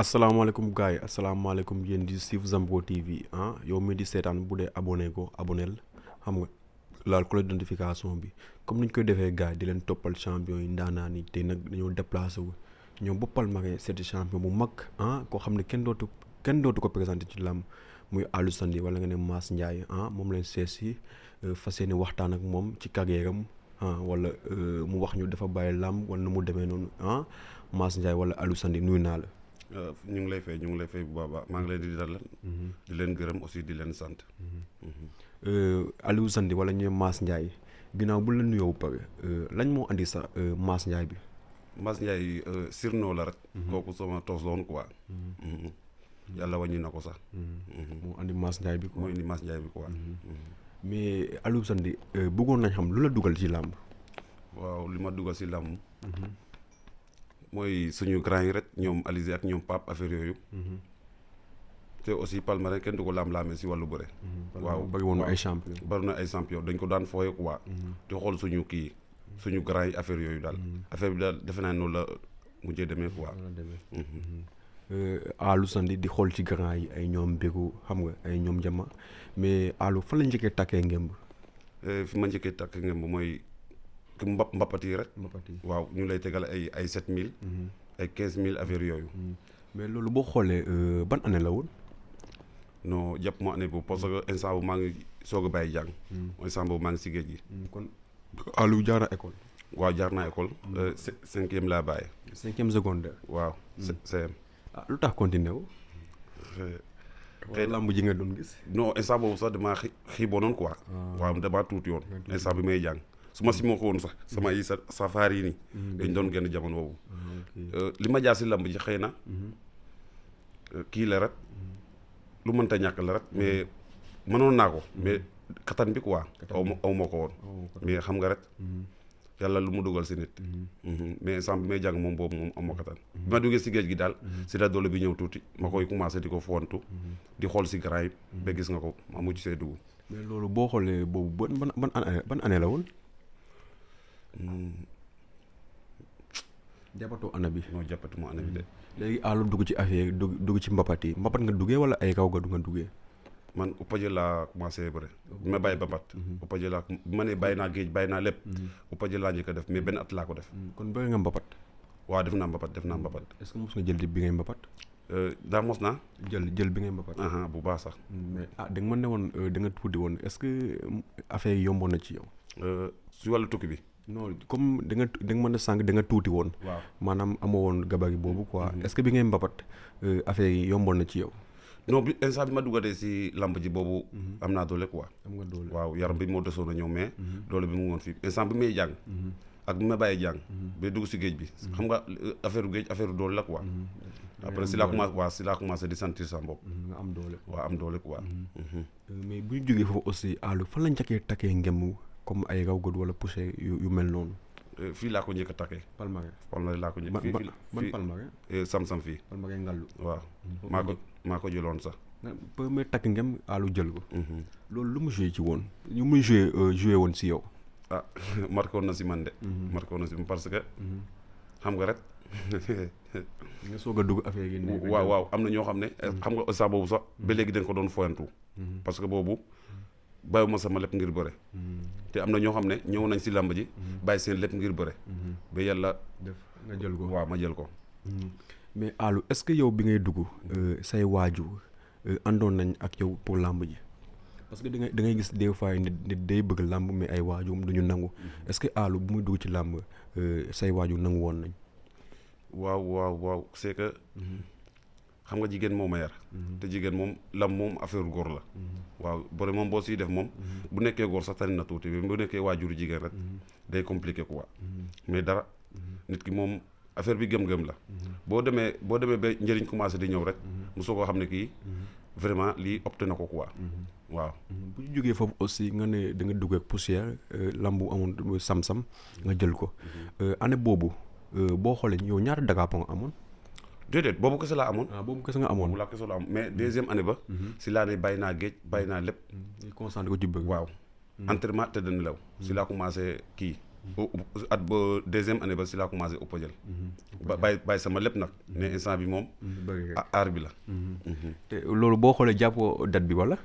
asalaamaaleykum gars yi asalaamaaleykum yéen di suivre Zambro TV yow mi di seetaan bu dee abonné ko aboneel xam nga laal cloche de notification bi comme ni ñu koy defee gars yi di leen toppal champion yi ndaanaan yi tey nag dañoo déplacé wu ñoo boppal magee seeti champion bu mag koo xam ne kenn dootu ko présenté ci làmb muy Aliou Sandi wala nga ne Mass Ndiaye moom leen seet si fas yéene waxtaan ak moom ci carrière am wala mu wax ñu dafa bàyyi làmb wala nu mu demee noonu Mass Ndiaye wala Aliou Sandi nuyu naa la. ñu ngi lay fay bu baax maa ngi leen di dalal. di leen gërëm aussi di leen sant. Aliou Sandi wala ñu Mass Ndiaye ginnaaw bu la nuyoo ba pare lañ moo andi sax Mass Ndiaye bi. Mass Ndiaye surnom la rek. kooku sama toos la woon quoi. yàlla wàññi na ko sax. moo andi Mass Ndiaye bi quoi moo indi Mass Ndiaye bi quoi. mais Aliou Sandi bëggoon nañ xam lu la dugal ci làmb. waaw li ma dugal si làmb. mooy suñu grand yi rek ñoom Alizé ak ñoom Pape affaire yooyu. te aussi Palmarin kenn du ko laam-laamee si wàllu bëre. waaw bëri woon ay champion. bari na ay champion dañ ko daan fooye quoi. te xool suñu grand yi affaire yooyu daal. affaire bi daal defe naa noonu la mujjee demee quoi. Aliou Sandi di xool ci grand yi ay ñoom Bégu xam nga ay ñoom Jama mais Aliou fan la njëkkee takkee ngemb. fi ma njëkkee takkee ngemb mooy. mbappat yi rek. waaw ñu lay tegal ay 7000. ay 15000 affaire yooyu. mais loolu boo xoolee ban année la woon. non jàpp ma année boobu parce que instant bu maa ngi soog a bàyyi jàng. instant boobu maa ngi si géej gi. kon Aliou jaar na école. waaw jaar naa école. 5e laa bàyyi. 5e secondaire. waaw CM. lu tax continué wu. xëy na lamb ji nga doon gis. non instant boobu sax damaa xiiboonoon quoi. waaw damaa tuuti yoon. instant bi may jàng. su ma si moo ko woon sax sama yi safaar yi nii dañ doon gën jamono boobu li ma jaar si lamb ji xëy na kii la rek lu mënta ñàkk la rek mais mënoon naa ko mais kattan bi quoi aw ma ko woon mais xam nga rek yàlla lu mu dugal si nit mais instant bi may jàng moom boobu moom am ma kattan bi ma duggee si géej gi daal si la doole bi ñëw tuuti ma koy commencé di ko fowantu di xool si grand yi ba gis nga ko ma mujj see dugg mais loolu boo xoolee boobu ban année la woon. jàppatoo ana bi. non jàppatuma ana bi de. léegi Aliou dugg ci affaire dugg ci mbapat yi mbapat nga duggee wala ay kaw ga du nga duggee. man Upaje laa commencé bëre. bi ma bàyyi mbapat. Upaje laa bi ma ne bàyyi naa géej bàyyi naa lépp. Upaje laa njëkk a def mais benn at laa ko def. kon bëri nga mbapat. waaw def naa mbapat. est-ce que mos nga jël bi ngay mbapat. daa mos naa. jël bi ngay mbapat. bu baax sax. mais da nga mën ne woon da nga tuuti woon est-ce que affaire yi yomboon na ci yow. si wàllu tukki bi. non comme da nga mën a sànq da nga tuuti woon. waaw maanaam amoo woon gabari boobu quoi. est-ce que bi ngay mbapat affaire yi yomboon na ci yow. non bi instant bi ma duggatee si lamb ji boobu. am naa doole quoi. am nga doole waaw yaram bi moo desoon a ñëw mais. doole bi mu ngi woon fii instant bi may jàng. ak bi ma bàyyi jàng. ba dugg si géej bi. xam nga affaire géej affaire doole la quoi. après si laa commencé di sentir sa bopp. nga am doole. waaw am doole quoi. mais bu ñu jógee foofu aussi Aliou fan la njëkkee takkee ngemb comme ay raw gëdd wala poussé yu mel noonu. fii laa ko njëkk a takkee. Palmarin laa ko njëkk. fii ban Palmarin. Sam-Sam fii. Palmarin Ngallu. waaw maa ko jëloon sax. premier takk ngem Aliou jël ko. loolu lu mu joué ci woon. lu muy joué woon si yow. marqué woon na si man de. marqué woon na si man parce que. xam nga rek. nga soog a dugg affaire yi. waaw am na ñoo xam ne. xam nga saa boobu sax. ba léegi dañ ko doon foyantu. parce que boobu. bàyyiwuma sama lépp ngir bëre. te am na ñoo xam ne ñëw nañ si làmb ji. bàyyi seen lépp ngir bëre. ba yàlla def nga jël ko waaw ma jël ko. mais Aliou est-ce que yow bi ngay dugg say waajur àndoon nañ ak yow pour làmb ji parce que da ngay gis des fois nit day bëgg làmb mais ay waajuram duñu nangu est-ce que Aliou bu muy dugg ci làmb say waajur nangu woon nañ. waaw c'est que. xam nga jigéen moo ma yar. te jigéen moom lam moom affaire góor la. waaw bëre moom boo siy def moom. bu nekkee góor sax tani na tuuti bu nekkee waajuru jigéen rek. day compliqué quoi. mais dara. nit ki moom affaire bi gëm-gëm la. boo demee ba njëriñ commencé di ñëw rek. mosoo koo xam ne kii. vraiment lii opté na ko quoi. waaw. bu ñu jógee foofu aussi nga ne da nga dugg ak poussière lambu amoon sam-sam nga jël ko. année boobu boo xoolee yow ñaata dagaapo nga amoon. déedéet boobu kese laa amoon. boobu kese nga amoon. boobu laa kese laa amoon mais deuxième année ba. si laa ne bàyyi naa géej bàyyi naa lépp. concentré ko ci bëgg. waaw. entraînement te dana lew. si laa commencé kii at ba deuxième année ba si laa commencé ëpp jël. ba bàyyi sama lépp nag. mais instant bi moom. aar bi la. te loolu boo xoolee jàppoo date bi wala.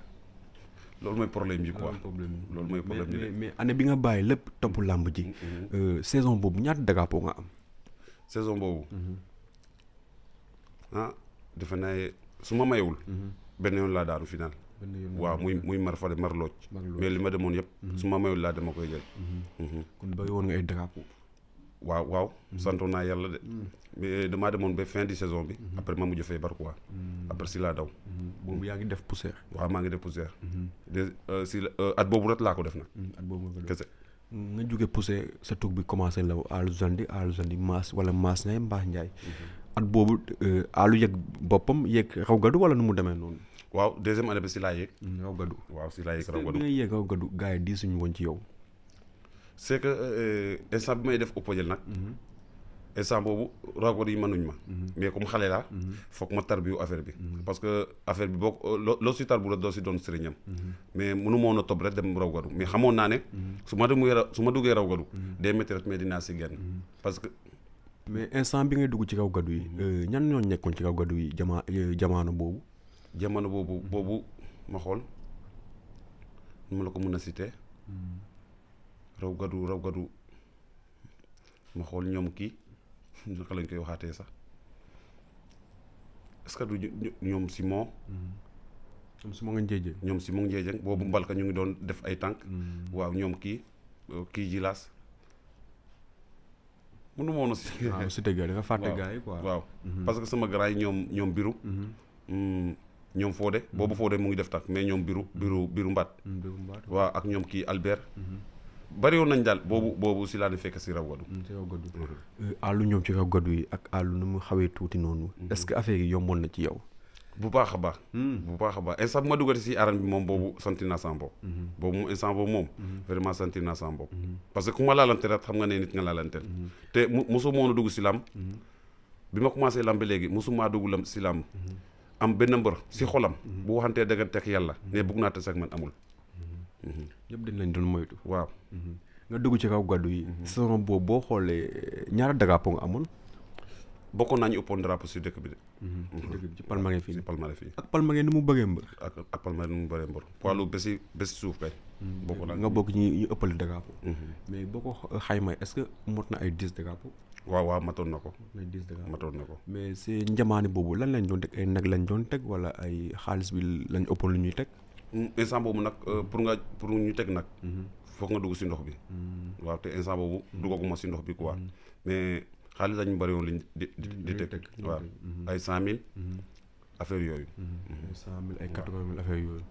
loolu mooy problème bi quoi. loolu mooy problème bi mais année bi nga bàyyi lépp topp làmb ji. saison boobu ñaata drapeau nga am. saison boobu. defe naa su ma mayewul. benn yoon laa daanu final. waaw muy mar fale mar looj. mais li ma demoon yëpp. su ma mayewul laa dama koy jël. kon bëri woon nga ay drapeau. waaw santoon naa yàlla de. mais damaa demoon ba fin de saison bi. après ma mujj fay bar quoi. après si laa daw. boobu yaa ngi def poussière. waaw maa ngi def poussière. si at boobu rek laa ko def nag. at boobu nga kese. nga jóge poussière sa tur bi commencé la Alu Zandi Maas wala Maas Ndiaye Mbaax Ndiaye. at boobu Alu yëg boppam yëg raw gadu wala nu mu demee noonu. waaw deuxième année bi si laa yéeg. raw gadu. waaw si laa yéeg raw gadu. bi nga yéeg raw gadu gars yi di suñu woon ci yow. c'est que instant bi may def ëppajël nag. instant boobu raw gadu yi mënuñ ma. mais comme xale laa. foog ma tarbiyu affaire bi. parce que affaire bi boo loo si tarbu la doo si doon sëriñam. mais mënu ma woon a topp rek dem raw gadu mais xamoon naa ne. su ma duggee raw gadu. day métti rek mais dinaa si génn. parce que. mais instant bi ngay dugg ci raw gadu yi. ñan ñoo nekkoon ci raw gadu yi jamono boobu. jamono boobu ma xool nu ma la ko mën a citer. raw gadu ma xool ñoom kii naka lañ koy waxaatee sax est-ce que du ñoom Simon. ñoom Simon Njeejeng boobu mbalka ñu ngi doon def ay tànk. waaw ñoom kii jilaas mënu ma woon a si. waaw si dëgg da nga fàtte gars yi quoi. waaw parce que sama gars yi ñoom biru. ñoom Fodé boobu Fodé mu ngi def tànk mais ñoom biru mbaat. waaw ak ñoom kii Albert. bari woon nañ daal boobu si laa ne fekk si raw gadu. Alu ñoom ci raw gadu yi ak Alu nu mu xawee tuuti noonu. est-ce que affaire yi yomboon na ci yow. bu baax a baax. instant bu ma duggati si arène bi moom boobu sentir naa sama bopp. boobu moom instant boobu moom. vraiment sentir naa sama bopp. parce que ku ma laalante rek xam nga ne nit nga laalanteel. te mosoo moo a dugg si làmb. bi ma commencé làmb ba léegi mosumaa dugg si làmb. am benn mbër si xolam. bu waxantee dëgg teg yàlla. ne bëgg naa tase ak man amul. ñëpp dañ lañ doon moytu. waaw. nga dugg ci raw gadu yi. saison boobu boo xoolee ñaara drapeau nga amoon. bokkoon naa ñu ëppoon drapeau si dëkk bi de. ci Palmarin fii. si Palmarin fii. ak Palmarin ni mu bëree mbër. ak Palmarin ni mu bëree mbër. poids lourd ba si suuf kay. bokkoon naa nga bokk ñu ëppale drapeau. mais boo ko xayma est-ce que mot na ay 10 drapeau. waaw matoon na ko. matoon na ko. mais si njamaani boobu lan lañ doon teg ay nag lañ doon teg wala ay xaalis bi lañ ëppoon lu ñuy teg. instant boobu nag pour ñu teg nag. foog nga dugg si ndox bi. waaw te instant boobu duggaguma si ndox bi quoi. mais xaalis lañu bëri woon liñ di teg. waaw ay 100 000. affaire yooyu. ay 100 000 ay 80 000 affaire yooyu.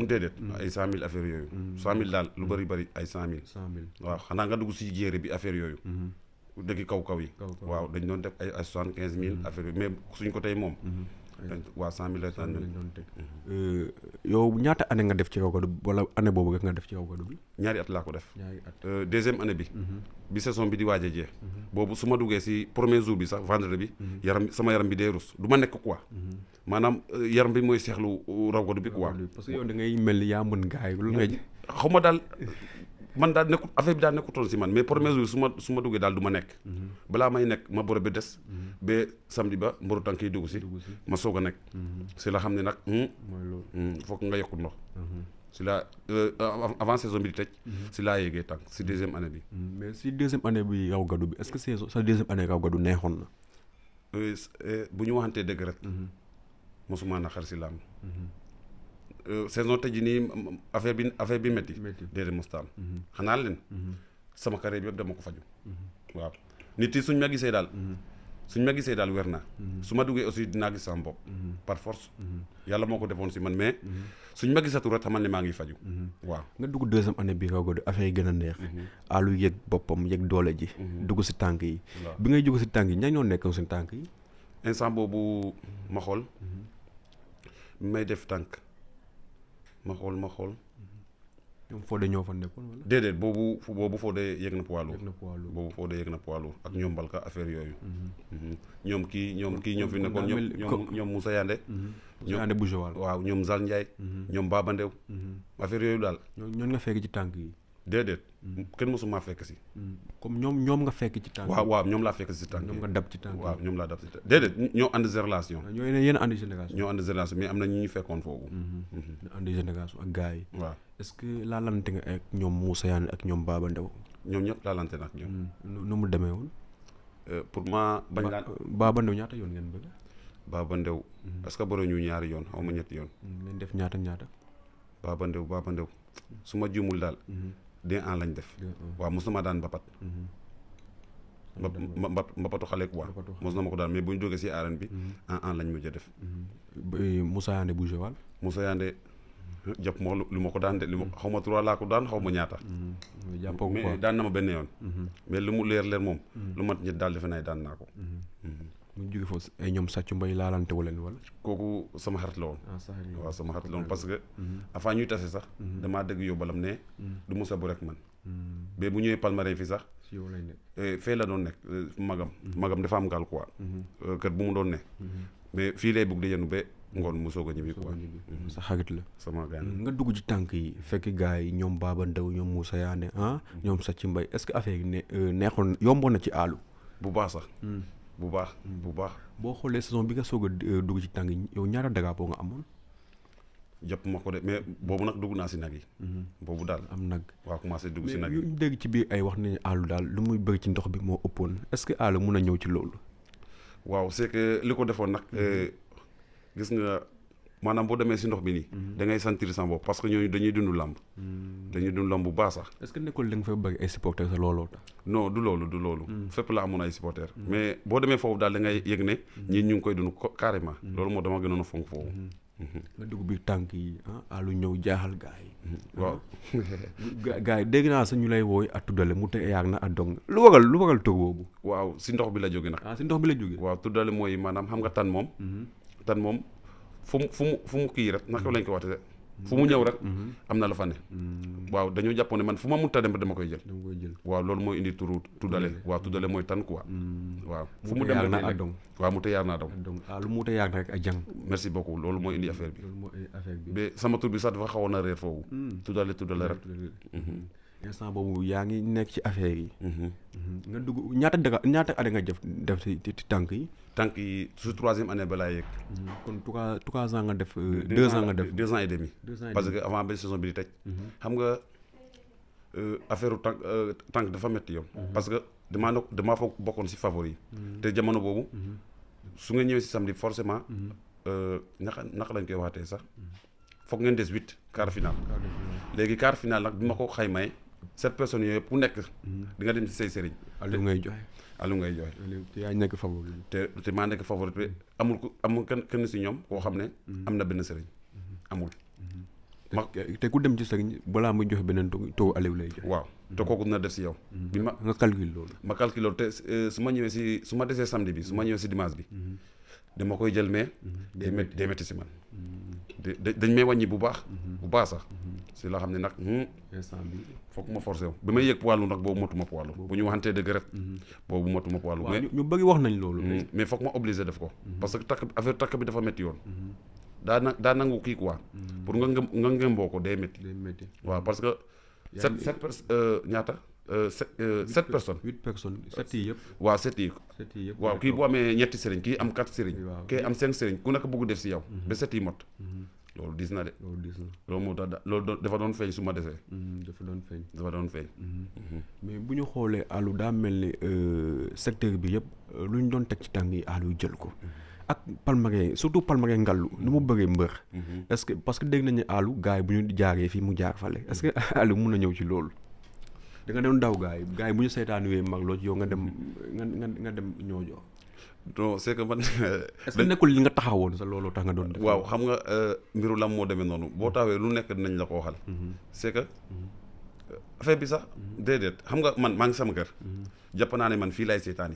déedéet ay 100 000 affaire yooyu. 100 000 daal lu bëri ay 100 000. 100 000 waaw xanaa nga dugg si jéere bi affaire yooyu. dëgg kaw yi. waaw dañ doon teg ay 75 000 affaire yooyu mais suñ ko tey moom. waaw 100 000 la doon teg. yow ñaata année nga def ci raw gadu wala année boobu rek nga def ci raw gadu bi. ñaari at laa ko def. ñaari at deuxième année bi. bi saison bi di waaj a jeex. boobu su ma duggee si premier jour bi sax vendredi bi. sama yaram bi dee rus du ma nekk quoi. maanaam yaram bi mooy seexlu raw gadu bi quoi. parce que yow da ngay mel ni yaa mën gars yi lu ngay. xaw ma daal man daal nekkul affaire bi daal nekkutoon si man mais premier jour su ma duggee daal du ma nekk. balaa may nekk ma boro ba des. ba samedi ba mboru tànk yi dugg si. ma soog a nekk. si la xam ne nag. mooy loolu foog nga yokku ndox. si la avant saison bi di tëj. si laa yéegee tànk si deuxième année bi. mais si deuxième année bi raw gadu bi est-ce que sa deuxième année raw gadu neexoon na. bu ñu waxantee dëgg rek. mosuma na xar si làmb. saison tëj nii affaire bi métti. déedéet mostaan. xanaa leen. sama carrière bi yëpp dama ko faju. waaw nit yi suñ ma gisee daal weer naa. su ma duggee aussi dinaa gis sama bopp. par force. yàlla moo ko defoon si man mais suñ ma gisatu rek xamal ne maa ngi faju. waaw nga dugg deuxième année bi raw gadu affaire yi gën a neex. Alu yëg boppam yëg doole ji. dugg si tànk yi. bi ngay dugg si tànk yi ña ñoo nekkoon si tànk yi. instant boobu ma xool. may def tànk. ma xool. ñoom Fodé ñoo fa nekkoon wala. déedéet boobu Fodé yëg na poids lourd. boobu Fodé yëg na poids lourd ak ñoom Balka affaire yooyu. ñoom kii ñoo fi nekkoon ñoom Moussa Yandé. Moussa Yandé bu Joal. waaw ñoom Zal Ndiaye. ñoom Baba Ndew. affaire yooyu daal. ñooñu nga fekk ci tànk yi. déedéet kenn mosuma fekk si. comme ñoom nga fekk ci tànk. waaw ñoom laa fekk si tànk. ñoom nga dab ci tànk. waaw ñoom laa dab ci tànk déedéet ñoo ànd génération. ñoo yéen a ànd génération. ñoo ànd génération mais am na ñu fekkoon foofu. ñu ànd génération ak gars yi. waaw est-ce que laalante nga ak ñoom Moussa Yane ak ñoom Baba Ndew. ñoom ñëpp laalante nag ñoom. nu mu demee woon. pour ma bañ laa. Baba Ndew ñaata yoon ngeen bëgg. Baba Ndew. est-ce que bëri ñu ñaari yoon xaw ma ñetti yoon. ngeen def ñaata. Baba Ndew su ma juumul daal. 2-1 lañ def. waaw mos na ma daan mbapat. mbapatu xale quoi. mos na ma ko daan mais bu ñu jógee si arène bi. 1-1 lañ mujj a def. Moussa Yane bu Joal. Moussa Yane jàpp ma lu ma ko daan de xaw ma 3 laa ko daan xaw ma ñaata. jàppoo ko mais daan na ma benn yoon. mais lu mu leer moom. lu mat ñett daal defe naa daan naa ko. mu jóge foofu ay ñoom Sàccu Mbay laalante wu leen wala. kooku sama xarit la woon. waaw sama xarit la woon parce que. avant ñuy tase sax. damaa dégg yóbbalam ne. du musa bu rek man. mais bu ñëwee Palmarin fii sax. si yow lay nekk. fee la doon nekk magam dafa am gaal quoi. kër bu mu doon ne. mais fii lay bugg di yenu ba ngoon mu soog a ñibbi quoi. sa xarit la. sama gars nga dugg ci tànk yi fekk gars yi ñoom Baba Ndew ñoom Moussa Yane ñoom Sàccu Mbay est-ce que affaire yi neexoon yomboon na ci àllu. bu baax sax. bu baax. boo xoolee saison bi nga soog a dugg ci tànk yi yow ñaata drapeau nga amoon. jàpp ma ko de mais boobu nag dugg naa si nag yi. boobu daal am nag. waaw commencé dugg si nag yi mais ñu dégg ci biir ay wax nañu àllu daal lu muy bëri ci ndox bi moo ëppoon est-ce que àllu mun a ñëw ci loolu. waaw c'est que li ko defoon nag gis nga maanaam boo demee si ndox bi nii. da ngay sentir sa bopp parce que ñooñu dañuy dund làmb. dañuy dund làmb bu baax sax. est-ce que nekkul da nga fay bëgg ay supporters sa looloo tax. non du loolu. fépp la amoon ay supporters. mais boo demee foofu daal da ngay yëg ne. ñii ñu ngi koy dund carrément. loolu moo dama gënoon a fonk foofu. nga dugg biir tànk yi àllu ñëw jaaxal gars yi. waaw. gars yi dégg naa sax ñu lay wooy a tuddale mu te yaag na a dong lu waral tur boobu. waaw si ndox bi la jóge nag. si ndox bi la jóge. waaw tuddale mooy maanaam xam nga tan moom. fu mu kii rek naka lañ ko waxte fu mu ñëw rek am na la fa ne. waaw dañoo jàppoon ne man fu ma mënta dem dama koy jël. waaw loolu mooy indi turu tuddale. waaw tuddale mooy tan quoi. waaw fu mu dem rek waaw mu te yaar naa dong. lu mu te yaar na rek a jàng. merci beaucoup loolu mooy indi affaire bi. mais sama tur bi sax dafa xawoon a réer foofu. tuddale rek. instant boobu yaa ngi nekk ci affaire yi. nga dugg ñaata année nga def ci tànk yi. tànk yi su 3e année ba laa yegg. kon 3 ans nga def. 2 ans nga def 2 ans et demi. parce que avant benn saison bi di tëj. xam nga affaire tànk dafa métti yow. parce que damaa foog bokkoon si favori yi. te jamono boobu. su nga ñëwee si samedi forcément. naka lañ koy waxatee sax. foog ngeen des 8 quart final. léegi quart final nag bi ma ko xaymaay 7 personnes yooyu ku nekk. di nga dem si say sëriñ. Aliou ngay joxe. te yaa nekk favori. te maa nekk favori te amul kenn si ñoom koo xam ne. am na benn sëriñ amul. te ku dem ci sëriñ balaa muy joxe beneen taw Aliou lay joxe. waaw te kooku dina def si yow. bi ma nga calcule loolu. ma calcule loolu te su ma ñëwee su ma desee samedi bi su ma ñëwee si dimanche bi. dama koy jël mais. day métti si man. dañ may wàññi bu baax sax. si loo xam ne nag. instant bi foog ma forcé wu bi may yëg poids lourd nag boobu motuma poids lourd bu ñu waxantee dëgg rek. boobu motuma poids lourd. mais ñu bëgg wax nañ loolu. mais foog ma obligé def ko. parce que takk bi dafa métti yoon. daa nangu kii quoi. pour nga ngëmboo ko day métti. waaw parce que. ñaata. 7 personnes. 8 personnes 7 yi yëpp. waaw 7 yi. waaw kii bu amee ñetti sëriñ kii am 4 sëriñ. kii am 5 sëriñ ku nekk bëgg def si yow. ba 7 yi mot. loolu diis na de. loolu moo tax loolu dafa doon feeñ su ma desee. dafa doon feeñ. mais bu ñu xoolee Aliou daa mel ni secteur bi yëpp lu ñu doon teg ci tàng yi Aliou jël ko. ak Palmarin surtout Palmarin Ngallu nu mu bëggee mbër. est-ce que parce que dégg nañu Aliou gars yi bu ñu jaaree fii mu jaar fale est-ce que Aliou mun na ñëw ci loolu. da nga doon daw gars yi bu ñu seetaanee mag loo ci yow nga dem nga dem ñoo jox. non c'est que man. est-ce que nekkul li nga taxawoon sa looloo tax nga doon def. waaw xam nga mbiru lam moo demee noonu boo taawee lu nekk dinañ la ko waxal. c'est que affaire bi sax déedéet xam nga man maa ngi sama kër. jàpp naa ne man fii laay seetaani.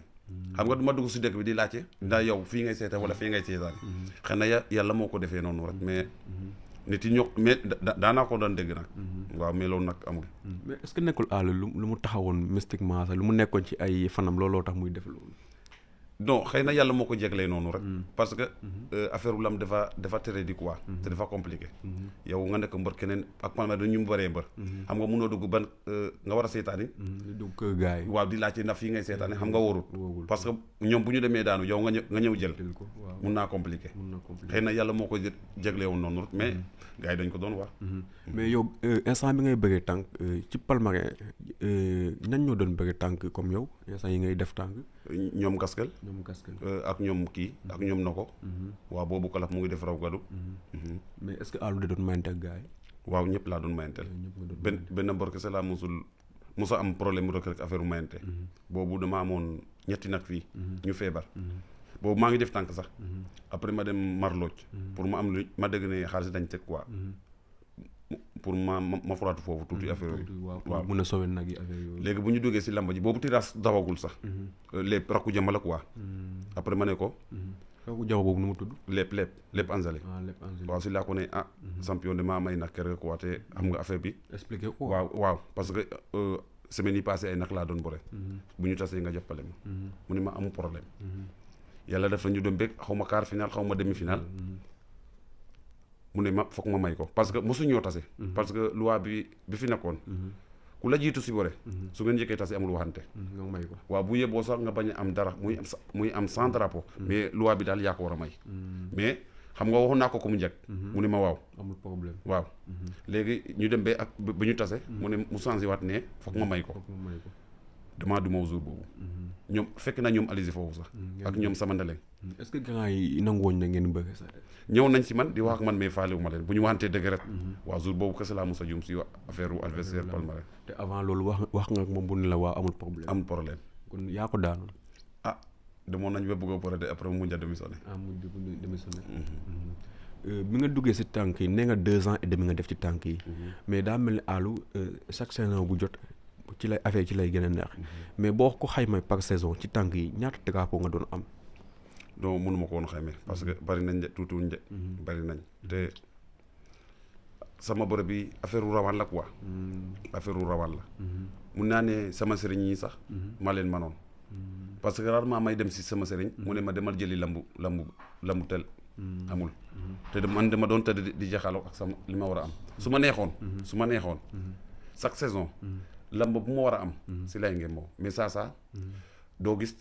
xam nga du ma dugg si dëkk bi di laajte. ndax yow fii ngay seetaan wala fii ngay seetaani. xëy na yàlla moo ko defee noonu rek mais. nit yi ñoo mais daanaa ko doon dégg nag. waaw mais loolu nag amul. mais est-ce que nekkul Aliou lu mu taxawoon mystiquement sax lu mu nekkoon ci ay fanam looloo tax muy def loolu. non xëy na yàlla moo ko jeglee noonu rek. parce que affaire u lam dafa tere di quoi. te dafa compliqué. yow nga nekk mbër keneen ak man dañu bëree mbër. xam nga mënoo dugg ban nga war a seetaani. dugg kër gaay waaw di laajte ndax fii ngay seetaani xam nga warut. parce que ñoom bu ñu demee daanu yow nga ñëw jël. mun naa compliqué. xëy na yàlla moo ko jeglee woon noonu rek mais gars yi dañ ko doon wax. mais yow instant bi ngay bëggee tànk ci palmarin ñan ñoo doon bëggee tànk comme yow instant yi ngay def tànk. ñoom gaskel ak ñoom kii ak ñoom na ko waaw boobu kalaf mu ngi def raw gadu mais est-ce que Alou da doon mayante ak gars yi waaw ñëpp laa doon mayanteel benn mbor kese laa musa am problème rek affaire mayante boobu dama amoon ñetti nag fii ñu feebar boobu maa ngi def tànk sax après ma dem marlooj pour ma am lu ma dégg ne xaalis dañ teg quoi pour ma furaatu foofu tuuti affaire yooyu waaw mën a sauver nag yi affaire yooyu léegi bu ñu duggee si lamba ji boobu tiraas dawagul sax lépp rakku jama la quoi après ma ne ko rakku jama boobu nu mu tudd lépp anzale waaw si laa ko ne champion de maa may nag kër quoi te xam nga affaire bi expliqué ko waaw parce que semaine yi passé ay nag laa doon bore bu ñu tasee nga jàppale ma mu ne ma amu problème yàlla def la ñu dem beeg xaw ma quart final xaw ma demi final mu ne ma foog ma may ko parce que mosu ñoo tase parce que loi bi fi nekkoon ku la jiitu si bore su ngeen njëkkee tase amul waxante nga may ko waaw bu yeboo sax nga bañ a am dara muy am sans drapeau mais loi bi daal yaa ko war a may mais xam nga waxoon naa ko mu njëkk mu ne ma waaw amul problème waaw léegi ñu dem ba ak ba ñu tase mu ne mu changé waat ne foog ma may ko damaa du ma jour boobu ñoom fekk na ñoom Alizé foofu sax ak ñoom sama ndele est-ce que gars yi nanguwoon na ngeen bëgg sax ñëw nañ ci man di wax ak man mais faale wu ma leen bu ñu waxantee dëgg rek waaw jour boobu kese laa mos a jum si affaire u adversaire palmarin te avant loolu wax nga ak moom bu ne la waaw amul problème kon yaa ko daanoon demoon nañ ba bëgg a pare de après mu mujj a démissionné bi nga duggee si tànk yi nee nga 2 ans et demi nga def ci tànk yi mais daa mel ni Alou chaque saison bu jot ci lay affaire ci lay gën a neex mais boo ko xayma par saison ci tànk yi ñaata drapeau nga doon am donc mënuma ko woon xayma parce que bari nañ de tuutiwuñ de bari nañ te sama bërëb bi affaire u rawaan la quoi affaire u rawaan la mun naa ne sama sëriñ yi sax maa leen manoon parce que rarement may dem si sama sëriñ mu ne ma demal jëli lambu tel amul te man dama doon tëdd di jaxaloo ak sama li ma war a am su ma neexoon chaque saison lamb bu ma war a am si lay ngeen moo mais saa doo gis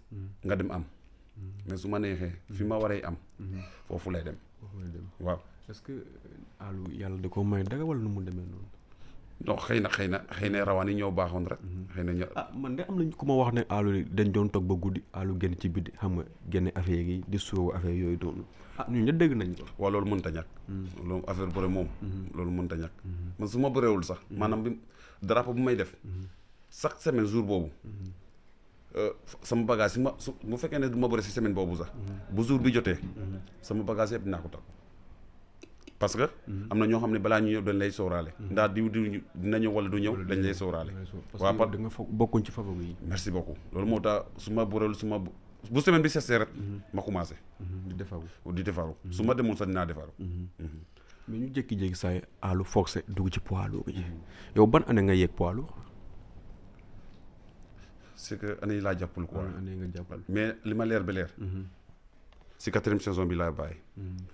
nga dem am mais su ma neexee fi ma waree am foofu lay dem waaw est-ce que Alou yàlla da ko may dara wala nu mu demee noonu non xëy na rawaan yi ñoo baaxoon rek xëy na man de am nañ ku ma wax ne Alou dañ doon toog ba guddi Alou génn ci biti xam nga génne affaire yi di sóobu affaire yooyu doonu ñun ña dégg nañ ko waaw loolu mënta ñàkk loolu affaire bëre moom loolu mënta ñàkk man su ma bëreewul sax maanaam bi drapeau bu may def chaque semaine jour boobu sama bagage si bu fekkee ne du ma bëre si semaine boobu sax bu jour bi jotee sama bagage yëpp dinaa ko takk parce que am na ñoo xam ne balaa ñu ñëw dañ lay sóoraale ndax diw dina ñëw wala du ñëw dañ lay sóoraale waaw parce que da nga bokkuñ ci favori yi merci beaucoup loolu moo tax su ma bëreewul bu semaine bi sesee rek ma commencé di defaru su ma demul sax dinaa defaru mais ñu jékki-jékki saay Alou forcé dugg ci poids lourd yi yow ban année nga yéeg poids lourd c'est que année yi laa jàppul quoi année nga jàppal mais li ma leer ba leer si 4e saison bi laa bàyyi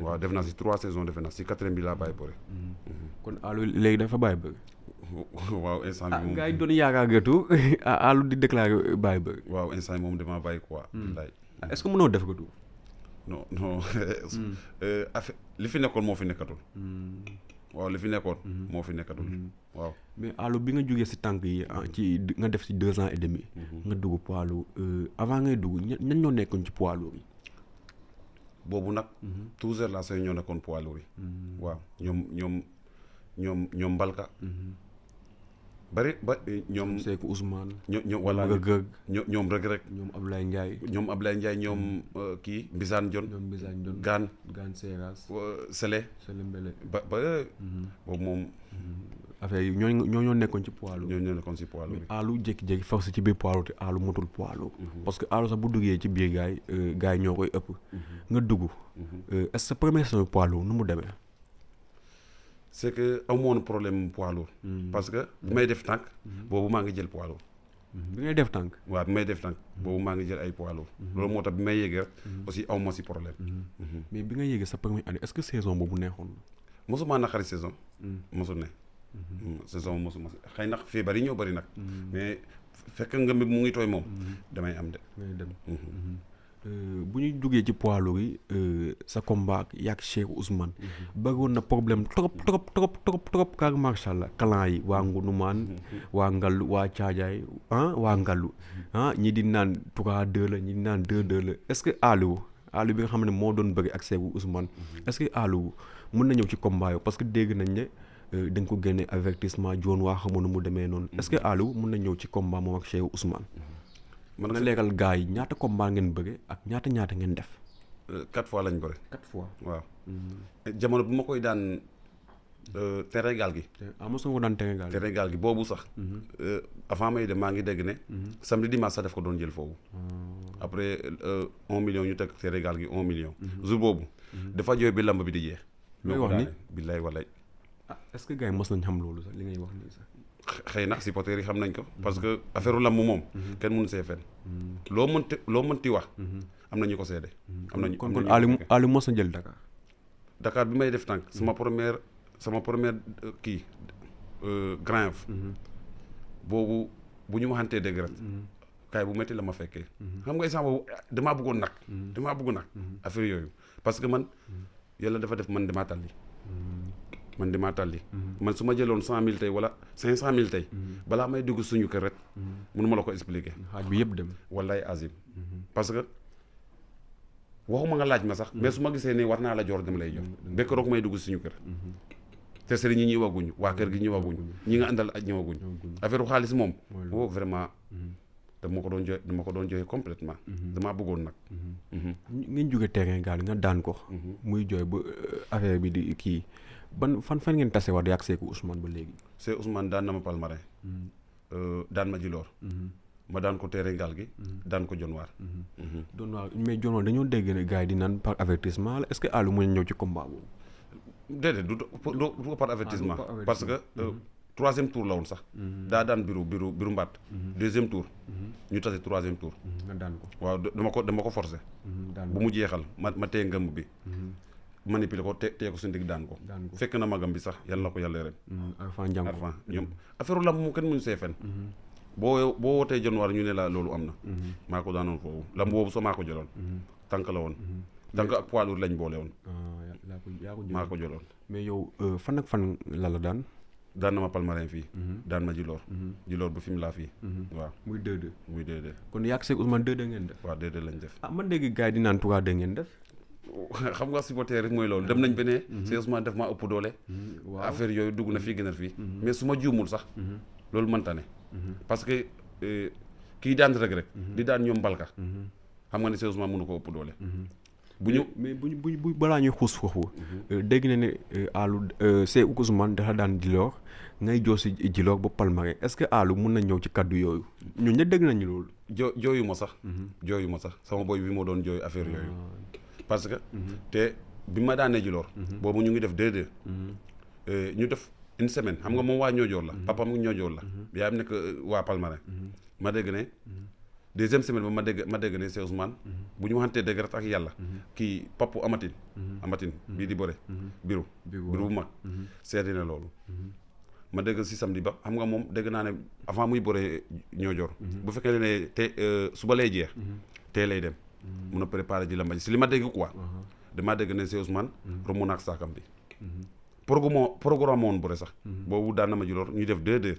waaw def naa si 3 saisons defe naa si 4e bi laa bàyyi bëre kon Alou léegi dafa bàyyi bëri waaw instant bi moom gars yi doon yaakaar gëtu Alou di déclaré bàyyi bëri waaw instant yi moom damaa bàyyi quoi billaay est-ce que mënoo def gëtu non affaire li fi nekkoon moo fi nekkatul waaw li fi nekkoon moo fi nekkatul waaw mais Alou bi nga jógee si tànk yi ci nga def si 2 ans et demi nga dugg poids lourd avant ngay dugg ñan ñoo nekkoon ci poids lourd yi boobu nag toujours la say ñoo nekkoon poids lourd yi waaw ñoom Mbalka bari ba ñoom Seeku Ousmane ñoom wala Gëg ñoom Rëg ñoom Ablaye Ndiaye ñoom kii Mbisaan Jon Gaan Seras Sele Mbele ba boobu moom affaire yi ñoo nekkoon ci poids lourd ñoo nekkoon ci poids lourd mais Alou jékki-jékki force ci biir poids lourd te Alou motul poids lourd parce que Alou sax bu duggee ci biir gars yi ñoo koy ëpp nga dugg est-ce que première saison poids lourd nu mu demee c'est que amu woon problème poids lourd parce que bu may def tànk boobu maa ngi jël poids lourd bi ngay def tànk. waaw bi may def tànk boobu maa ngi jël ay poids lourd loolu moo tax bi may yéegee rek aussi aw ma si problème mais bi nga yéegee sa première année est-ce que saison boobu neexoon na. mosuma naqari saison mosu ne saison mosuma xëy na feebar yi ñoo bëri nag mais fekk nga mu ngi tooy moom damay am de ngay dem. bu ñu duggee ci poids lourd yi sa combat ak Cheikh Ousmane bëggoon na problème trop car macha allah clan yi waa Ngunumaan waa Ngallu waa Caajaay waa Ngallu ñi di naan 3-2 la ñi di naan 2-2 la est-ce que Aliou bi nga xam ne moo doon bëgg ak Cheikh Ousmane est-ce que Aliou mën na ñëw ci combat yo parce que dégg nañ ne da nga ko génne avertissement joon waa xamoon nu mu demee noonu est-ce que Aliou mën na ñëw ci combat moom ak Cheikh Ousmane. mën na leeral gars yi ñaata combat ngeen bëgge ak ñaata ngeen def. 4 fois lañ bëre. 4 fois waaw. jamono bu ma koy daan terrain gaal gi. mos nga ko daan terrain gaal gi boobu sax. avant may dem maa ngi dégg ne. samedi dimanche sax daf ko doon jël foofu. après 1 million ñu teg terrain gaal gi 1 million. jour boobu. dafa jooy bi lamb bi di jeex. looy wax ni billaay wallaay. est-ce que gars yi mos nañ xam loolu sax li ngay wax nii sax. xëy na supporters yi xam nañ ko parce que affaire lamb moom kenn mënu see fen loo mënti wax am na ñu ko seede am nañu kon Aliou mos na jël Dakar bi may def tànk sama première kii Grand Yoff boobu bu ñu waxantee dëgg rek kaay bu métti la ma fekkee xam nga instant boobu damaa bëggoon nag affaire yooyu parce que man yàlla dafa def man damaa tàlli man su ma jëloon 100 000 tey wala 500 000 tey balaa may dugg suñu kër rek mënu ma la ko expliquer. xaaj bi yëpp dem. wallaay azim parce que waxuma nga laaj ma sax mais su ma gisee ne war naa la joor dama lay jox bekk roog may dugg suñu kër te sëriñ ñi ñëwaguñu waa kër gi ñëwaguñu ñi nga àndal ak ñëwaguñu affaire xaalis moom woo vraiment dama ko doon jooy complètement damaa bëggoon nag ngeen jóge terrain gaal nga daan ko muy jooy ba affaire bi di kii fan ngeen tase war yàgg Cheikh Ousmane ba léegi. Cheikh Ousmane daan na ma Palmarin daan ma Djilor ma daan ko terrain gaal gi daan ko Dionewar. Dionewar mais Dionewar dañoo dégg ne gars yi di naan par avertissement la est-ce que Aliou mën na ñëw ci combat boobu. déedéet du ko par avertissement parce que 3e tour la woon sax daa daan biru mbaat 2e tour ñu tase 3e tour nga daan ko waaw dama ko forcé bu mu jeexal ma téye ngëmb bi manipulé ko tee ko suñu digg daan ko fekk na magam bi sax yàlla na ko yàlla ren Arfan ñoom affaire lamb moom kenn mënu see fen boo wootee Dionewar ñu ne la loolu am na maa ko daanoon foofu lamb boobu soo maa ko jëloon tànk la woon tànk ak poids lourd lañ boole woon maa ko jëloon mais yow fan ak fan la daan na ma Palmarin fii daan ma Djilor bu fi mu laa fii waaw muy 2-2 kon yàgg Cheikh Ousmane 2-2 ngeen def waaw 2-2 lañ def man dégg gars yi di naan 3-2 ngeen def xam nga supporter rek mooy loolu dem nañ benee Cheikh Ousmane def maa ëpp doole affaire yooyu dugg na fii gënal fii mais su ma juumul sax loolu mënta ne parce que kii daan rek di daan ñoom mbalka xam nga ne Cheikh Ousmane mënu ko ëpp doole bu balaa ñuy xuus foofu dégg na ne Aliou Cheikh Ousmane dafa daan Djilor ngay joo si Djilor ba Palmarin est-ce que Aliou mën na ñëw ci kaddu yooyu ñun ña dégg nañu loolu jooyu ma sax sama boy bi moo doon jooyu affaire yooyu parce que te bi ma daanee Djilor boobu ñu ngi def 2-2 ñu def une semaine xam nga moom waa Ñoojoor la papam Ñoojoor la yaayam nekk waa Palmarin ma dégg ne 2e semaine ba ma dégg ne Cheikh Ousmane bu ñu waxantee dëgg rek ak yàlla kii papu amatin bii di bëre biru bu mag seeti na loolu ma dégg si samedi ba xam nga moom dégg naa ne avant muy bëre Ñoojoor bu fekkee ne te suba lay jeex tee lay dem mun a préparer ji la mbañ si li ma dégg quoi damaa dégg ne Cheikh Ousmane romb naak saakam bi programme woon bëre sax boobu daan na ma Djilor ñu def 2-2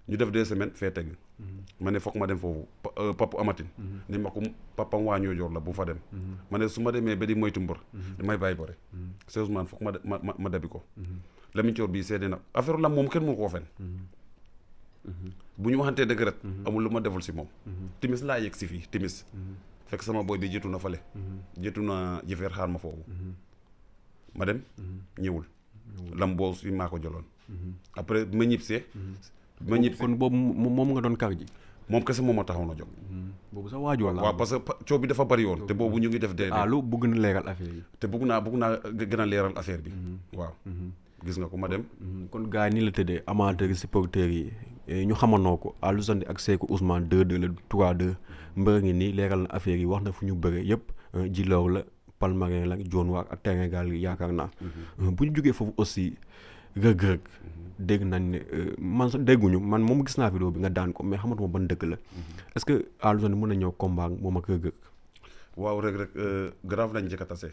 ñu def 2 semaines fee teg ma ne foog ma dem foofu papu amatin ni ma ko papam waa Ñoojoor la bu fa dem ma ne su ma demee ba di moytu mbër damay bàyyi bëre Cheikh Ousmane foog ma dabi ko Lamine Thior bii seede na affaire la moom kenn mënu koo fen bu ñu waxantee dëgg rek amul lu ma deful si moom timis laa yegg si fii timis fekk sama boy bi jiitu na fale jiitu na jëfeer xaar ma foofu ma dem ñëwul lam boobu si maa ko jëloon après ma ñibbisee kon boobu moom nga doon kar ji moom kese moom ma taxaw na jóg boobu sa waajoo la waaw parce que coow bi dafa bari woon te boobu ñu ngi def Aliou bëgg na leeral affaire yi te bëgg naa gën a leeral affaire bi waaw gis nga ko ma dem kon gars yi ni la tëddee amateurs yi supporters yi ñu xamanoo ko Alou Sandi ak Sékou Ousmane 2-2 la 3-2 mbër ngi nii leeral na affaire yi wax na fu ñu bëre yëpp Djilor la Palmarin la John Waar ak terrain gaal gi yaakaar naa bu ñu jógee foofu aussi rëg-rëg dégg nañ ne man sax dégguñu man moom gis naa vidéo bi nga daan ko mais xamatuma ban dëkk la est-ce que Alou Sandi mën na ñëw combat moom ak rëg-rëg waaw rek grave lañ njëkk a tase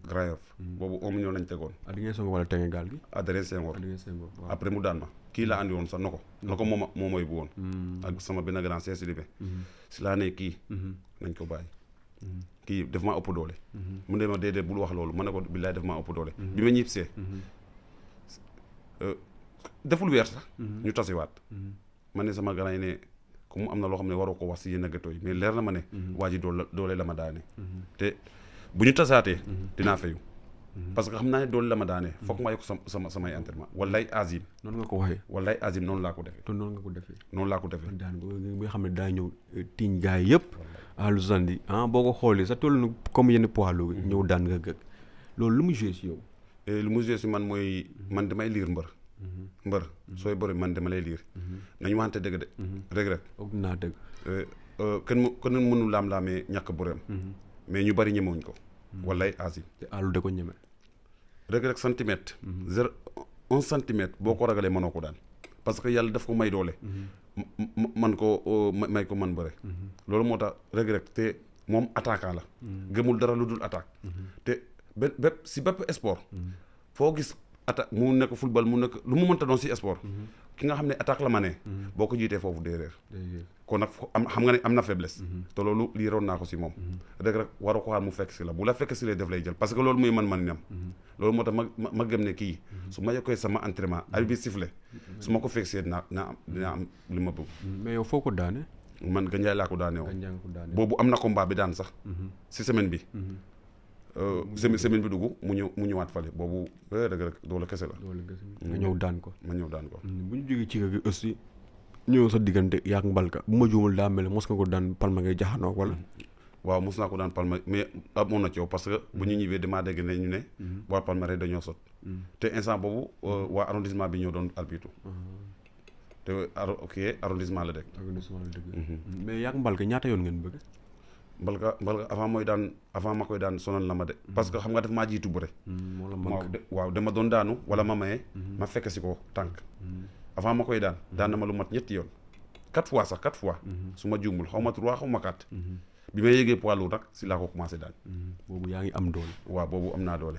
Grand Yoff boobu 1 million lañ tegoon Adrien Senghor wala terrain gaal gi Adrien Senghor waaw. après mu daan ma kii la andi woon sax na ko moom mooy bu woon ak sama benn grand Cheikh Sidibé si laa ne kii nañ ko bàyyi kii daf maa ëpp doole mu ne ma déedéet bul wax loolu ma ne ko billaay daf maa ëpp doole bi ma ñibbisee deful weer sax ñu tasiwaat ma ne sama grand yi ne comme am na loo xam ne waroo ko wax si yenn gâteau yi mais leer na ma ne waa ji doole la ma daane te bu ñu tasaatee dinaa fayu parce que xam naa ne doole la ma daane foog ma yokk samay entraînement wallaay azim noonu nga ko waxee wallaay azim noonu laa ko defee te noonu nga ko defee noonu laa ko defee daan bi nga xam ne daa ñëw tiiñ gaay yëpp Alou Sandi boo ko xoolee sa toll na comme yenn poids lourd ñëw daan nga gëg loolu lu mu joué si yow lu mu joué si man mooy man damay liir mbër sooy bëri man dama lay liir nañu waxante dëgg de rek foog naa dëgg kenn mënu laam-laamee ñàkk bëreem mais ñu bari ñemewuñ ko wallaay azim te Alou da ko ñeme rek centimètre 1 centimètre boo ko ragalee mënoo ko daan parce que yàlla daf ko may doole man ko may ko man bëre loolu moo tax rek te moom attaquant la gëmul dara lu dul attaque te bépp sport foo gis attaque mu nekk football mu nekk lu mu mënta doon si sport ki nga xam ne attaque la ma ne boo ko jiitee foofu dee réer kon nag xam nga ne am na faiblesse te loolu lii roon naa ko si moom rek waru ko xaar mu fekk si la bu la fekk si la def lay jël parce que loolu muy man ñam loolu moo tax ma gëm ne kii su ma yokkee sama entraînement arbitre bi sifflé su ma ko fekk see dinaa am li ma bëgg mais yow foo ko daane man Gandiaye laa ko daane woon boobu am na combat bi daan sax si semaine bi semaine bi dugg mu ñëwaat fale boobu rek doole kese la nga ñëw daan ko ma ñëw daan ko bu ñu jógee ci rek aussi ñëw sa diggante yaak Mbalka bu ma juumul daa mel mos nga ko daan Palma ngay jaxanoo wala waaw mos naa ko daan Palma mais amoon na coow parce que bu ñu ñëwee damaa dégg ne ñu ne waa Palma rek dañoo sot te instant boobu waa arrondissement bi ñoo doon arbitre te arrondissement la dëkk mais yaak Mbalka ñaata yoon ngeen bëgg Mbalka avant ma koy daan sonal na ma de parce que xam nga daf maa jiitu bëre waaw dama doon daanu wala ma maye ma fekk si ko tànk avant ma koy daan na ma lu mat 3 yoon 4 fois su ma juumul xaw ma 3 xaw ma 4 bi may yéegee poids lourd nag si laa ko commencé daan boobu yaa ngi am doole waaw boobu am naa doole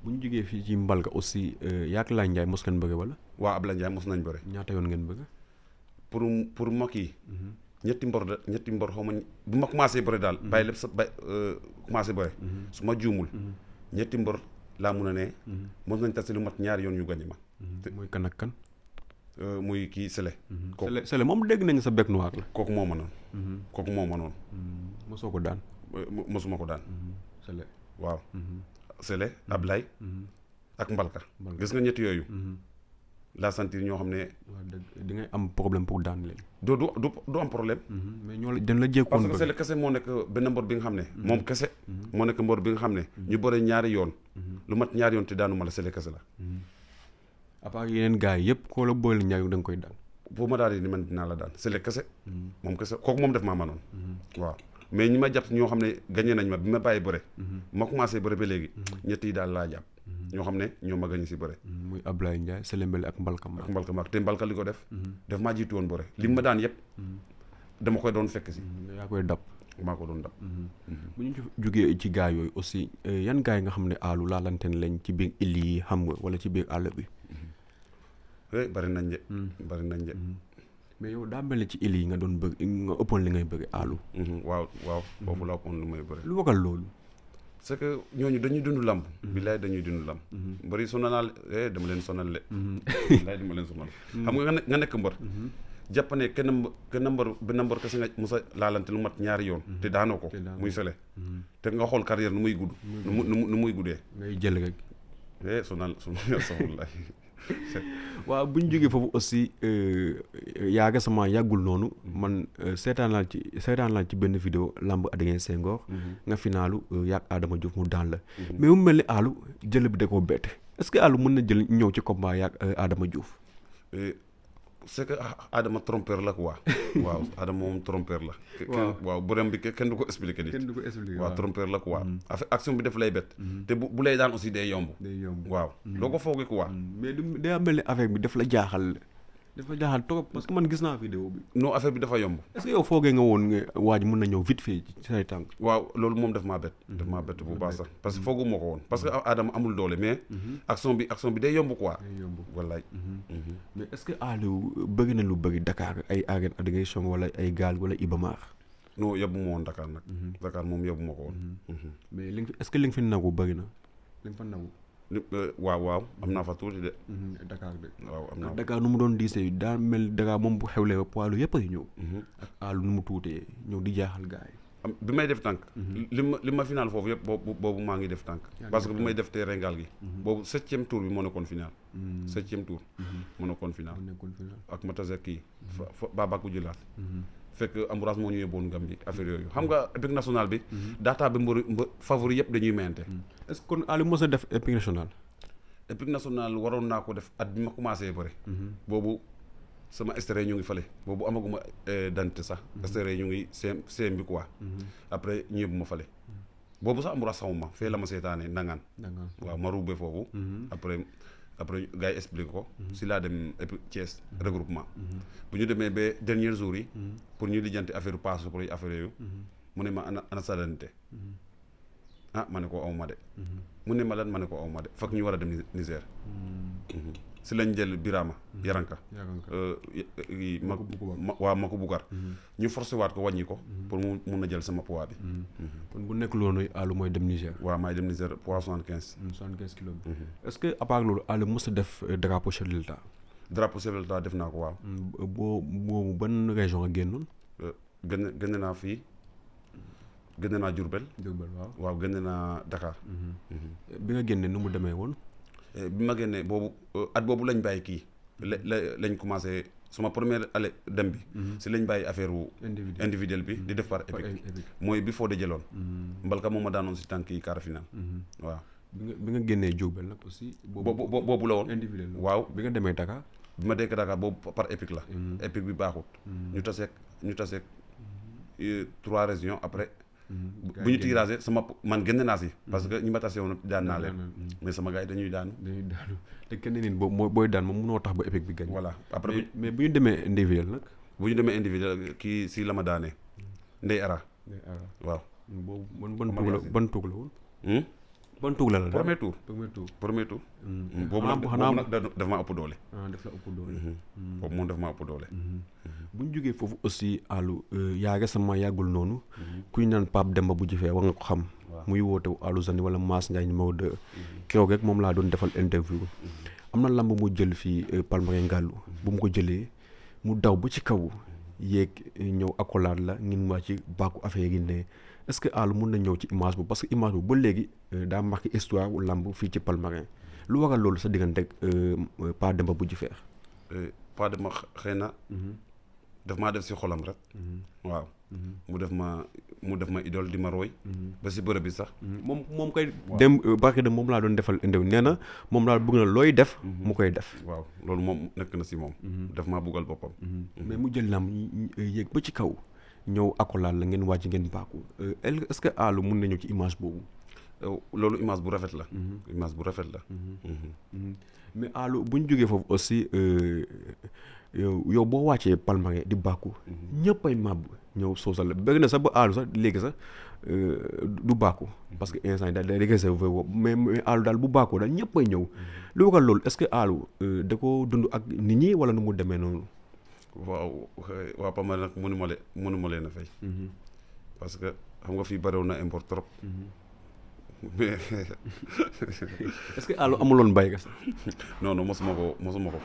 bu ñu jógee fii ci Mbalka aussi yaak Laye Ndiaye mos ngeen bëgg wala waaw Ablaye Ndiaye mos nañ bëre ñaata yoon ngeen bëgg pour ma kii ñetti mbor xaw ma bu ma commencé bëre daal bàyyi lépp sa commencé bëre su ma juumul ñetti mbor laa mun a ne mos nañ tase lu mat 2 yoon yu gañe ma mooy kan ak kan muy kii Sele Sele moom dégg nañu sa bec noir la kooku moo ma noonu mosoo ko daan mosuma ko daan Sele waaw Sele Ablaye ak Mbalka gis nga ñetti yooyu laa sentir ñoo xam ne di ngay am problème pour daan leen du am problème mais ñoo la dañ la jékkoon parce que Sele kese moo nekk benn mbor bi nga xam ne moom kese moo nekk mbor bi nga xam ne ñu bëre 2 yoon lu mat 2 yoon te daanuma la Sele kese la à part yeneen gars yi yëpp koo la boole ñaar da nga koy daan boo ma daal di ni man dinaa la daan Sele kese moom kese kooku moom def maa manoon waaw mais ñi ma jàpp ñoo xam ne gagné nañ ma bi ma bàyyi bëre ma commencé bëre ba léegi ñett yi daal laa jàpp ñoo xam ne ñoo ma gagné si bëre muy Ablaye Ndiaye Sele Mbele ak Mbalka Maak te Mbalka li ko def maa jiitu woon bëre li ma daan yëpp dama koy doon fekk si yaa koy dab maa ko doon dab bu ñu jógee ci gars yooyu aussi yan gars yi nga xam ne Alou laalanteen lañ ci biir île yi xam nga wala ci biir àll bi bari nañ de mais yow daa mel ni ci île yi nga doon bëgg nga ëppoon li ngay bëgg Alou waaw foofu la ëppoon lu may bëri lu waral loolu c'est que ñooñu dañuy dund lamb billaay dañuy dund lamb bëri sonal dama leen sonal le billaay dama leen sonal xam nga nekk mbër jàpp ne kenn mbër kese nga musa laalante lu mat 2 yoon te daanoo ko muy Sele te nga xool carrière nu muy gudd nu muy guddee ngay jël rek sonal wallaay waaw bu ñu jógee foofu aussi yaaga sama yàggul noonu man seetaan naa ci benn vidéo lamb Adrien Senghor nga finaalu yaag Adama Diouf mu daan la mais mu mel ni Alou jël bi da koo bett est-ce que Alou mën na jël ñëw ci combat yaag Adama Diouf c'est que Adama trompeur la quoi waaw Adama moom trompeur la. waaw bërëm bi kenn du ko expliquer nit. kenn du ko expliquer waaw trompeur la quoi. action bi def lay bett. te bu lay daan aussi day yomb. waaw doo ko foogee quoi. mais du day mel ni affaire bi daf la jaaxal. dafa jaaxal trop parce que man gis naa vidéo bi. non affaire bi dafa yomb. est-ce que yow foogee nga woon nga waaj mun na ñëw vite fait ci say tànk. waaw loolu moom daf maa bett. daf maa bett bu baax sax parce que foogu ma ko woon parce que Adama amul doole mais. action bi day yomb quoi. day yomb wallaay. mais est-ce que Aliou bëgg na lu bëri Dakar ay arène agrégation wala ay gaal wala Ibamar. non yóbbu ma woon Dakar nag. Dakar moom yóbbu ma ko woon. mais est-ce que li nga fi nagu bëri na li nga fa nagu. waaw am naa fa tuuti de. Dakar de. waaw am naa Dakar nu mu doon diisee daa mel Dakar moom bu xewlee ba poids lu yëpp a ñëw. ak Aliou nu mu tuutee ñëw di jaaxal gars yi. bi may def tànk. li ma final foofu yëpp boobu maa ngi def tànk. parce que bu may def terrain gaal gi. boobu 7e tour bi moo nekkoon final. 7e tour. moo nekkoon final. ak ma tase kii. Babakou Djilaat. fekk Ambroise moo ñu yóbboon Gambie affaire yooyu xam nga équipe nationale bi. daataa bi mbër favori yëpp dañuy mayante. est-ce que kon Aliou mos a def équipe nationale. équipe nationale waroon naa ko def at bi ma commencé bëre. boobu sama extrait ñu ngi fële boobu amaguma dante sax. extrait ñu ngi CM bi quoi. après ñu yóbbu ma fële. boobu sax Ambroise xamuma fee la ma seetaanee ndangaan. waaw ma ruubee foofu. après gars yi expliqué ko. si laa dem Thiès regroupement. bu ñu demee ba dernier jour yi. pour ñu lijjanti affaire passeport yi affaire yooyu. mu ne ma ana sa identité. ma ne ko aw ma de. mu ne ma lan ma ne ko aw ma de fekk ñu war a dem Niger. si lañ jël Birama Yaranka. waaw ma ko Bougar. ñu forcé waat ko wàññi ko. pour mu mun a jël sama poids bi. kon bu nekk loolu Aliou mooy dem Niger. waaw maay dem Niger poids 75. 75 kilos bi. est-ce que à part loolu Aliou mos a def drapeau chef de l'État. drapeau chef de l'État def naa ko waaw. boobu ban région a génnoon. génn naa fii. génne naa Diourbel. waaw génne naa Dakar. bi nga génne nu mu demee woon. bi ma génnee boobu at boobu lañ bàyyi kii. lañ commencé sama première année dem bi. si lañ bàyyi affaire individuel bi di def par épique. mooy bi foo de jëloon. mbalka moom ma daanoon si tànk yi quart final. waaw. bi nga génnee Diourbel nag aussi. boobu la woon. individuel waaw bi nga demee Dakar. bi ma dekk Dakar boobu par épique la. épique bi baaxut. ñu taseeg 3 régions après. bu ñu tirage man génn naa si. parce que ñi ma tase woon daan naa leen. mais sama gars yi dañuy daanu. te kenn nit booy daan moom mënoo tax ba épique bi gañ. voilà après mais bu ñu demee individuel nag. bu ñu demee individuel kii si la ma daanee. Ndey Ara. waaw. boobu ban tuug la woon. ban tuug la premier tour. boobu nag daf maa ëpp doole. daf la ëpp doole. boobu moom daf maa ëpp doole. bu ñu jógee foofu aussi Aliou yaa récemment yàggul noonu. ku ñu naan Pape Demba bu jifee war nga ko xam. muy woote Aliou Zane wala Mass Ndiaye numéro 2. keroog rek moom laa doon defal interview. am na lamb mu jël fii Palmarin Ngàllu bu mu ko jëlee mu daw ba ci kaw yéeg ñëw accolade la ngeen waa ci bàkku affaire yi ne est-ce que Aliou mun na ñëw ci image bu parce que image bu ba léegi daa marqué histoire wu lamb fii ci Palmarin lu waral loolu sa diggante ak Pape Demba bu jifee. Pape Demba xëy na. daf maa def si xolam rek. waaw. mu def ma idole di ma roy. ba si bërëb bi sax. moom koy dem barke dem moom laa doon defal interview nee na moom laa bëgg na looy def. mu koy def. waaw loolu moom nekk na si moom. daf maa buggal boppam. mais mu jël lam yéeg ba ci kaw ñëw accolade la ngeen wàcc ngeen bàkku est-ce que Aliou mun na ñëw ci image boobu. loolu image bu rafet la. image bu rafet la. mais Aliou bu ñu jógee foofu aussi yow boo wàccee Palmarin di bàkku ñëppay màbb ñëw soosal la bëgg na sax ba Aliou sax léegi sax du bàkku parce que instant yi daal day réservé mais Aliou daal bu bàkku daal ñëppay ñëw lu waral loolu est-ce que Aliou da ko dund ak nit ñi wala nu mu demee noonu. waaw Palmarin nag mënuma leen a fay. parce que xam nga fii bariwoon na import trop. mais est-ce que Aliou amuloon bay nga sax. non mosuma ko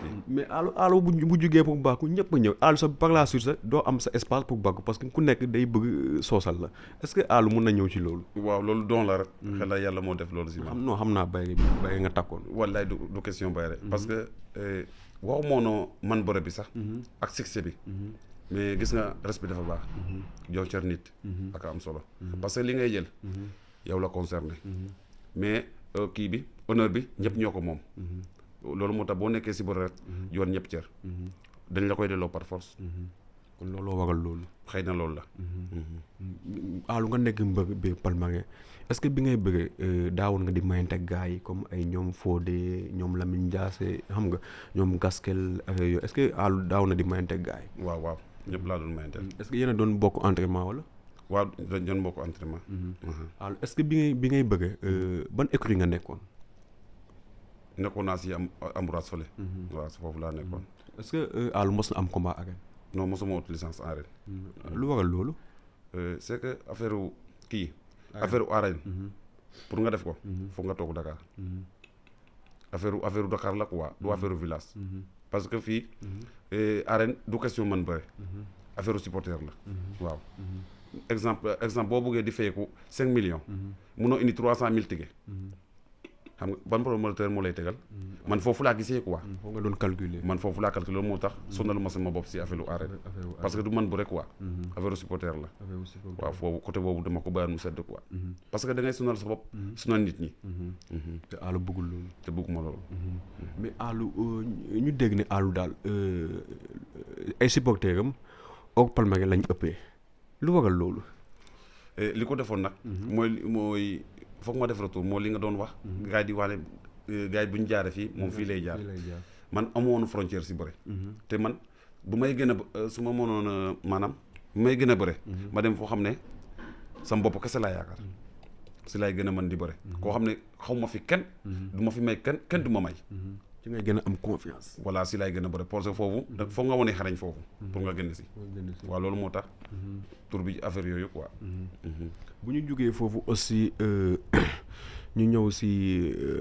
fii. mais Aliou bu jugee pour bàkku ñëpp a ñëw Aliou sax par la suite sax doo am sa espace pour bàkku parce que ku nekk day bëgg soosal la est-ce que Aliou mun na ñëw ci loolu. waaw loolu don la rek. xel la yàlla moo def loolu si man. non xam naa bay nga takkoon. wallaay du question bay rek. parce que waaw moonoo man bërëb bi sax. ak succès bi. mais gis nga respect dafa baax. jox cër nit. ak am solo. parce que li ngay jël. yow la concerné. mais kii bi honneur bi ñëpp ñoo ko moom. loolu moo tax boo nekkee si bërëb rek joon ñëpp cër. dañ la koy delloo par force. kon looloo waral loolu. xëy na loolu la. Alou nga nekk mbër biir Palmarin est-ce que bi ngay bëggee daawoon nga di mayante gars yi comme ay ñoom Fodé ñoom Lamine Ndiassé xam nga ñoom Gaskel affaire yooyu est-ce que Alou daaw na di mayante gars yi. waaw ñëpp laa doon mayante. est-ce que yéen a doon bokk entraînement wala. waaw dañ doon bokk entraînement. Alou est-ce que bi ngay bëggee ban écurie nga nekkoon. nekkoon naa si Ambroise fële. waaw si foofu laa nekkoon. est-ce que Alou mos na am combat arène. non mosuma wut licence arène. lu waral loolu. c'est que affaire affaire arène pour nga def ko. foog nga toog Dakar. affaire Dakar la quoi du affaire village. parce que fii arène du question man bëre. affaire supporter la. waaw exemple boo bëggee di fayeku 5 millions. munoo indi 300 000 tickets. xam nga ban promoteur moo lay tegal. man foofu laa gisee quoi. foo nga doon calculer. man foofu laa calculer loolu moo tax sonalu ma sama bopp si affaire arène. parce que du man bu rek quoi. affaire supporter la. waaw foofu côté boobu dama ko bàyyi mu sedd quoi. parce que da ngay sonal sa bopp. sonal nit ñi. te Alou bëggul loolu. te bëgguma loolu. mais Alou ñu dégg ne Alou daal ay supporters am au Palmarin lañ ëppee lu waral loolu. li ko defoon nag. mooy foog ma def retour moo li nga doon wax. gars yi di waale gars yi bu ñu jaaree fii moom fii lay jaar. man amoon frontière si bëre. te man bu may gën a su ma mënoon maanaam bu may gën a bëre. ma dem foo xam ne sama bopp kese laa yaakaar si laay gën a mën di bëre. koo xam ne xaw ma fi kenn. du ma fi may kenn du ma may. ci ngay gën a am confiance. voilà si laay gën a bëre parce que foofu. foog nga wane xarañ foofu. pour nga génn si. waaw loolu moo tax. tur bi affaire yooyu quoi. bu ñu jógee foofu aussi ñu ñëw si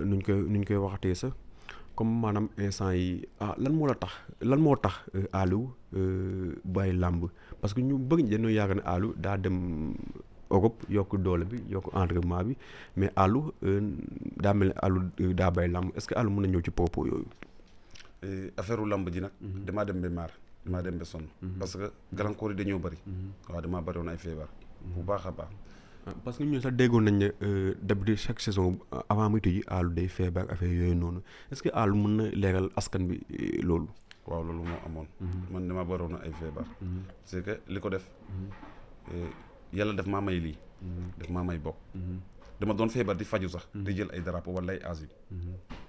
nuñ koy waxatee sax comme maanaam instant yi lan moo tax Alou bàyyi làmb parce que ñu bëgg dañoo yaakaar ne Alou daa dem Europe yokk doole bi yokk entraînement bi mais Alou daa mel ne Alou daa bàyyi làmb est-ce que Alou mën na ñëw ci propos yooyu. affaire làmb ji nag. damaa dem ba maar damaa dem ba sonn. parce que gàllankoor yi dañoo bëri. waaw damaa bëri woon ay feebar. bu baax a baax. parce que ñun sax déggoon nañ ne d'habitude chaque saison avant muy tëj Alou day feebar affaire yooyu noonu est-ce que Alou mën na leeral askan bi loolu. waaw loolu moo amoon. man damaa bëri woon ay feebar. c'est que li ko def yàlla daf maa may lii. daf maa may bokk. dama doon feebar di faju sax. di jël ay drapeau wala ay asile.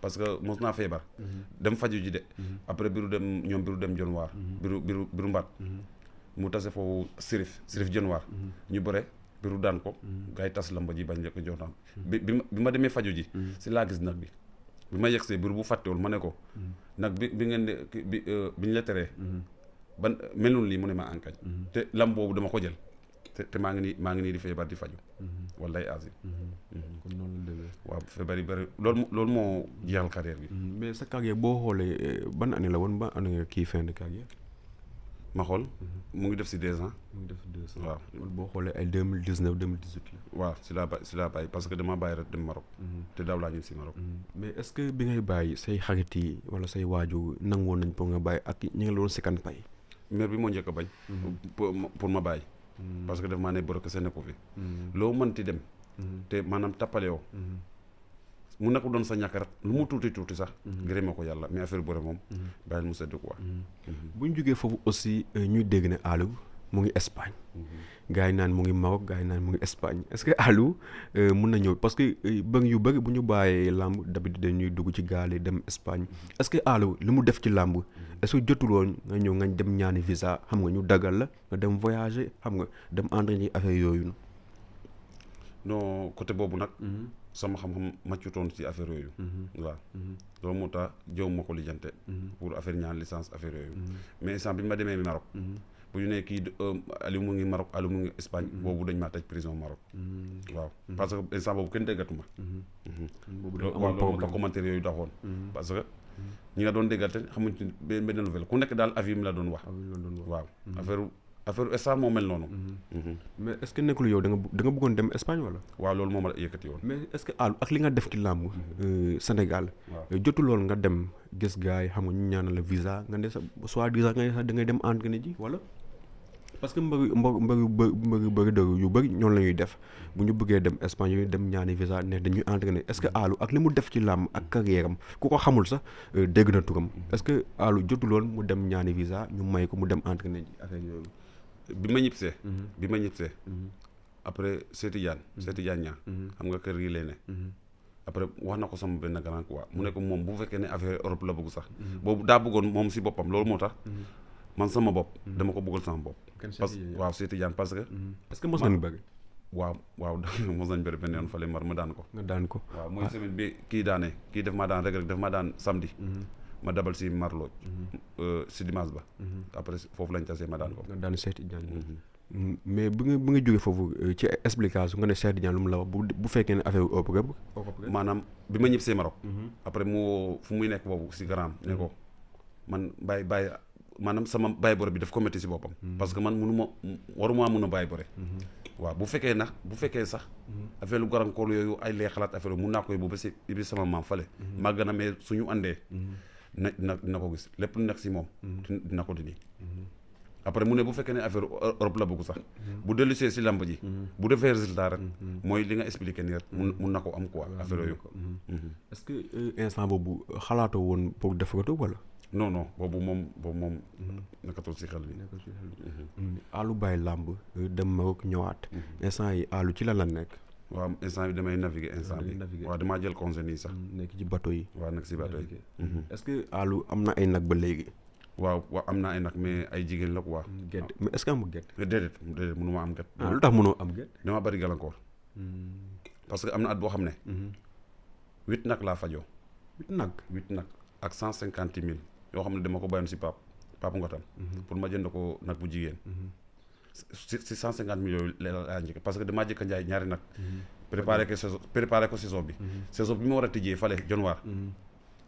parce que mos naa feebar. dem faju ji de. après biru dem Dionewar. biru mbaat. mu tase foofu Sirif Dionewar. ñu bëre biru daan ko. gars yi tas lamba ji bañ ko jox naan. bi ma demee faju ji. si laa gis nag bi ma yegsee biru bu fàttewul ma ne ko. nag bi ngeen bi ñu la teree. ban melul lii mu ne ma ankañ. te lamb boobu dama ko jël. te maa ngi nii di feebar di faju wala ay asile. kon noonu la demee. waaw feebar yi bëri loolu moo jeexal carrière bi. mais sa carrière boo xoolee ban année la woon ban année nga kii fin de carrière. ma xool mu ngi def si 2 ans. waaw boo xoolee ay 2019 2018 la. waaw si laa bàyyi parce que dama bàyyi rek dem Maroc. te daaw laa ñëw si Maroc. mais est-ce que bi ngay bàyyi say xarit yi wala say waajur nangoon nañ pour nga bàyyi ak ñi nga la doon sekan pay. mère bi moo njëkk a bañ. pour ma bàyyi. parce que daf maa ne bëre kese nekku fi. loo mënti dem. te maanaam tappale yoo. mu nekk doon sa ñàkk rek lu mu tuuti sax. gërëm ma ko yàlla mais affaire bëre moom. bàyyil mu sedd quoi. bu ñu jógee foofu aussi ñuy dégg ne Alou mu ngi Espagne. gars yi naan mu ngi Maroc gars yi naan mu ngi Espagne est-ce que Alou mun na ñëw parce que bëgg yu bëri bu ñu bàyyee làmb d'habitude dañuy dugg ci gaal yi dem Espagne est-ce que Alou li mu def ci làmb est-ce que jotul woon nga ñëw nga dem ñaani visa xam nga ñu dagal la nga dem voyager xam nga dem entraîner affaire yooyu. non côté boobu nag. sama xam-xam màccutoon ci affaire yooyu. waaw loolu moo tax jëw ma ko lijjante. pour affaire ñaan licence affaire yooyu. mais instant bi ma demee Maroc. bu ñu nee kii Aliou mu ngi Maroc Aliou mu ngi Espagne. boobu dañ maa tëj prison Maroc. waaw parce que instant boobu kenn déggatuma. boobu dafa amoon problème waaw commentaire yooyu taxoon. parce que ñi nga doon déggante xamuñ ci benn nouvelle ku nekk daal avis mi la doon wax. waaw affaire instant moo mel noonu. mais est-ce que nekkul yow da nga bëggoon dem Espagne wala. waaw loolu moo ma la yëkkati woon. mais est-ce que Alou ak li nga def ci làmb Sénégal. jotul loolu nga dem gis gars yi xam nga ñu ñaanal la visa nga ne sa soit disant nga ne sax da ngay dem entraîner ji wala. parce que mbëri bëri dëgg yu bëri ñoonu la ñuy def bu ñu bëggee dem Espagne yu dem ñaani visa ne dañuy entraîner est-ce que Alou ak li mu def ci làmb ak carrière am ku ko xamul sax dégg na turam est-ce que Alou jotuloon mu dem ñaani visa ñu may ko mu dem entraîner ji affaire yooyu. bi ma ñibbisee après Seeti Diagne ñaa xam nga kër gi lay ne après wax na ko sama benn grand quoi mu ne ko moom bu fekkee ne affaire Europe la bëgg sax boobu daa bëggoon moom si boppam loolu moo tax man sama bopp dama ko bëggal sama bopp parce que waaw Seeti Diagne parce que est-ce que mos nañu bëri waaw mos nañ bëri benn yoon fale mar ma daan ko nga daan ko waaw mooy semaine bi kii def maa daan rek def maa daan samedi ma dabal si marlooj si dimanche ba après foofu lañ tasee ma daan ko nga daan Seeti Diagne mais bu nga jógee foofu ci explication nga ne Seeti Diagne lu mu la wax bu fekkee ne affaire Europe rek maanaam bi ma ñib see Maroc après mu fu muy nekk boobu si garaam ne ko man bàyyi maanaam sama bàyyi bore bi daf ko métti si boppam parce que man waruma mun a bàyyi bore waaw bu fekkee sax affaire lu garankool yooyu ay lee xalaat affaire mun naa ko yóbbu ba si bi sama maam fale màgg na mais suñu àndee dina ko gis lépp lu nekk si moom dina ko dindi après mu ne bu fekkee ne affaire Europe la bëgg sax bu dellusee si lamb ji bu defee résultat rek mooy li nga expliqué nii rek mun na ko am quoi affaire yooyu est-ce que instant boobu xalaatoo woon pour def ko wala non boobu moom nekkatul si xel bi Alou bàyyi làmb dem Maroc ñëwaat instant yi Alou ci lan la nekk waaw instant bi damay naviguer instant bi waaw damaa jël congé nii sax nekk ci bateau yi waaw nekk si bateau yi est-ce que Alou am na ay nag ba léegi waaw am naa ay nag mais ay jigéen la quoi gedd mais est-ce que amul gedd déedéet mënuma am gedd lu tax mënoo am gedd dama bari gàllankoor parce que am na at boo xam ne 8 nag laa fajoo 8 nag ak 150 000 yoo xam ne dama ko bàyyoon si Pape Ngotam pour ma jënd ko nag bu jigéen si 150 000 yooyu laa njëkk parce que damaa jëkk a njaay ñaari nag préparé ko saison bi saison bi ma war a tijjee fale janvier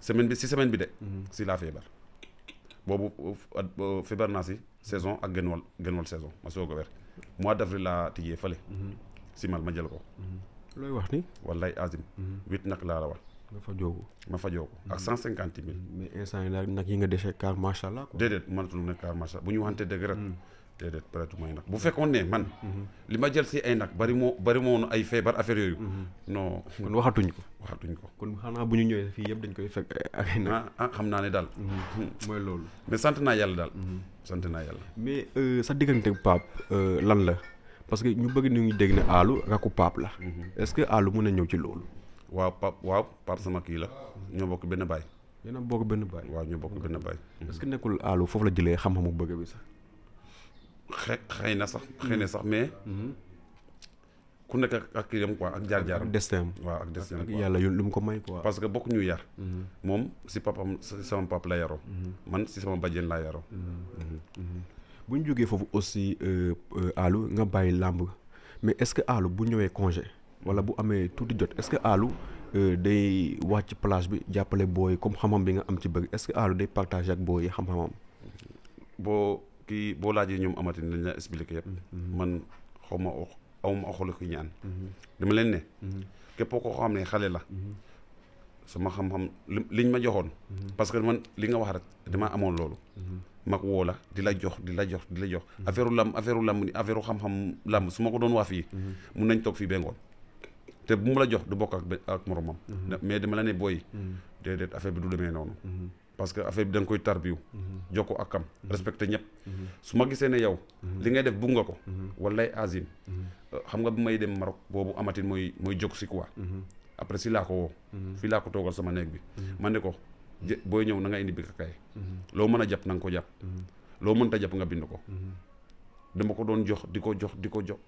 semaine bi de si laa feebar boobu feebar naa si saison ak genwal saison ma soog a wér mois d'avril laa tijjee fale si mal ma jël ko looy wax ni wallaay azim 8 nag laa la wax ma fajoo ko ak 150 000 mais instant yi nag yi nga dese car macha allah déedéet mënatul nekk car macha allah bu ñu waxante dëgg rek déedéet peut-être mooy nag bu fekkoon ne man li ma jël si ay nag bari moo ay feebar affaire yooyu non kon waxatuñ ko kon xanaa bu ñu ñëwee fii yëpp dañ koy fekk ay nag xam naa ne daal mooy loolu mais sant naa yàlla daal sant naa yàlla mais sa diggante Pape lan la parce que ñu bëgg ñu ngi dégg ne Alou rakku Pape la est-ce que Alou mën na ñëw ci loolu waaw Pape sama kii la ñoo bokk benn baay yéen a bokk benn baay waaw ñoo bokk benn baay est-ce que nekkul Alou foofu la jëlee xam-xamu bëgg bi sax xëy na sax mais ku nekk ak kii yam quoi ak jaar-jaaram destin waaw ak destin ak yàlla lu mu ko may quoi parce que bokk ñu yar moom si papam sama pap la yaroo man si sama bàjjen laa yaroo bu ñu jógee foofu aussi Alou nga bàyyi làmb mais est-ce que Alou bu ñëwee congé wala bu amee tuuti jot est-ce que Alou day wàcc plage bi jàppale booy comme xam-xam bi nga am ci bëgg est-ce que Alou day partager ak booy yi xam-xamam boo laajee ñoom amati lañ la expliqué yëpp man awma xolu ko ñaan dama leen ne képp koo xam ne xale la sama xam-xam liñ ma joxoon parce que man li nga wax rek damaa amoon loolu mag woo la di la jox affaire lamb ni affaire xam-xam lamb su ma ko doon wax fii mun nañ toog fii ba ngoon te bu mu la jox du bokk ak moromam mais dama la ne booy déedéet affaire bi du demee noonu parce que affaire bi da nga koy tarbiw jox ko akam respecté ñëpp su ma gisee ne yow li ngay def bugg nga ko wallaay azim xam nga bu may dem Maroc boobu amatin mooy jóg si quoi après si laa ko woo fii laa ko toogal sama néeg bi man ne ko booy ñëw na nga indi bi kakaay loo mën a jàpp na nga ko jàpp loo mënta jàpp nga bind ko dama ko doon jox di ko jox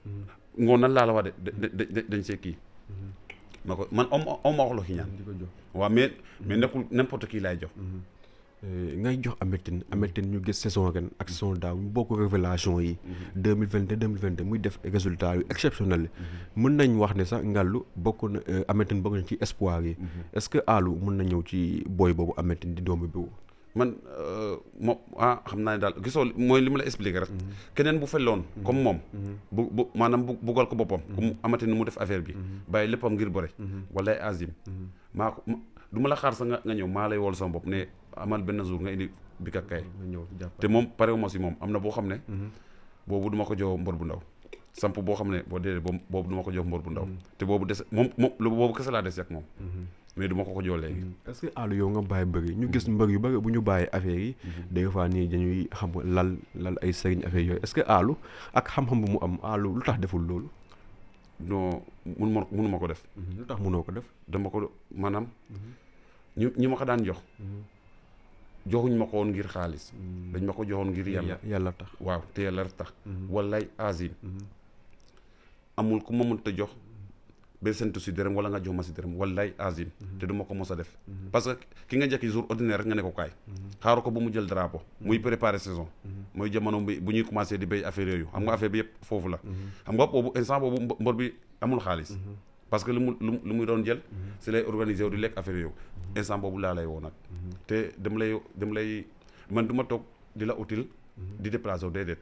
ngoon nan laa la wax de dañ see kii ma ko man am ma wax la ñaan waaw mais nekkul n'importe qui laay jox ngay jox Ameth Tine ñu gis saison ren ak saison daaw ñu bokk révélation yi 2022 muy def résultat yu exceptionnel mën nañ wax ne sax Ngallu bokk na Ameth Tine bokk na ci espoir yi est-ce que Alou mën na ñëw ci booy boobu Ameth Tine di doomu bi man xam naa ne daal gisoo mooy li ma la expliqué rek keneen bu felloon comme moom bu maanaam buggal ko boppam comme Ameth Tine mu def affaire bi bàyyi léppam ngir bëre wallaay azim maa ko du ma la xaar sax nga ñëw maa lay wool sama bopp ne amal benn jour nga indi bi kay te moom parewu ma si moom am na boo xam ne boobu duma ko jox mbor bu ndaw samp boo xam ne boo dee boobu duma ko jox mbor bu ndaw te boobu des moom boobu kese laa des ak moom mais duma ko jox léegi. est-ce que Aliou yow nga bàyyi bëri ñu gis mbër yu bëri bu ñu bàyyi affaire yi des fois nii dañuy xam lal ay sëriñ affaire yooyu est-ce que Aliou ak xam-xam bu mu am Aliou lu tax deful loolu. non mënu ma ko def. lu tax mënoo ko def. dama ko maanaam ñi ma ko daan jox joxuñ ma ko woon ngir xaalis dañ ma ko joxoon ngir yàlla tax waaw te yàlla tax wallaay azim amul ku ma mënta jox ba sentu si dërëm wala nga jox ma si dërëm wallaay azim te duma ko mos a def parce que ki nga jekki jour ordinaire rek nga ne ko kaay xaaru ko ba mu jël drapeau muy préparer saison mooy jamono bi bu ñuy commencé di béy affaire yooyu xam nga affaire bi yëpp foofu la xam nga boobu instant boobu mbor bi amul xaalis parce que lu muy doon jël si lay organiser wu di lekk affaire yooyu instant boobu laa lay woo nag te dem lay man du ma toog di la utile di déplacer wu déedéet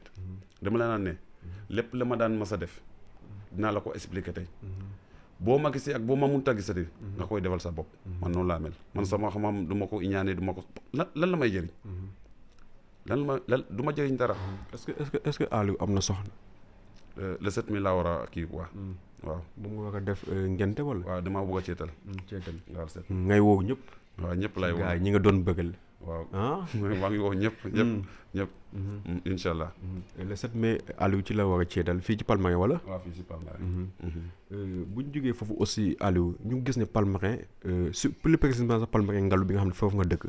dama la naan ne lépp la ma daan mas a def dinaa la ko expliquer tey boo ma gisee ak boo ma mënta gisati nga koy defal sa bopp man noonu laa mel man sama xam-xam du ma ko iñaane du ma ko lan la may jëriñ lan du ma jëriñ dara. est-ce que Aliou am na soxna. le 7 mai laa war a kii quoi. waaw moom nga war a def ngente wala. waaw damaa bëgg a ceetal. waaw set ngay woo ñëpp. waaw ñëpp lay woo gars yi ñi nga doon bëggal. waaw maa ngi woo ñëpp incha allah. le 7 mai Aliou ci la war a ceetal fii ci Palmarin wala. waaw fii ci Palmarin. bu ñu jógee foofu aussi Aliou ñu gis ne Palmarin plus précisément sax Palmarin Ngalu bi nga xam ne foofu nga dëkk.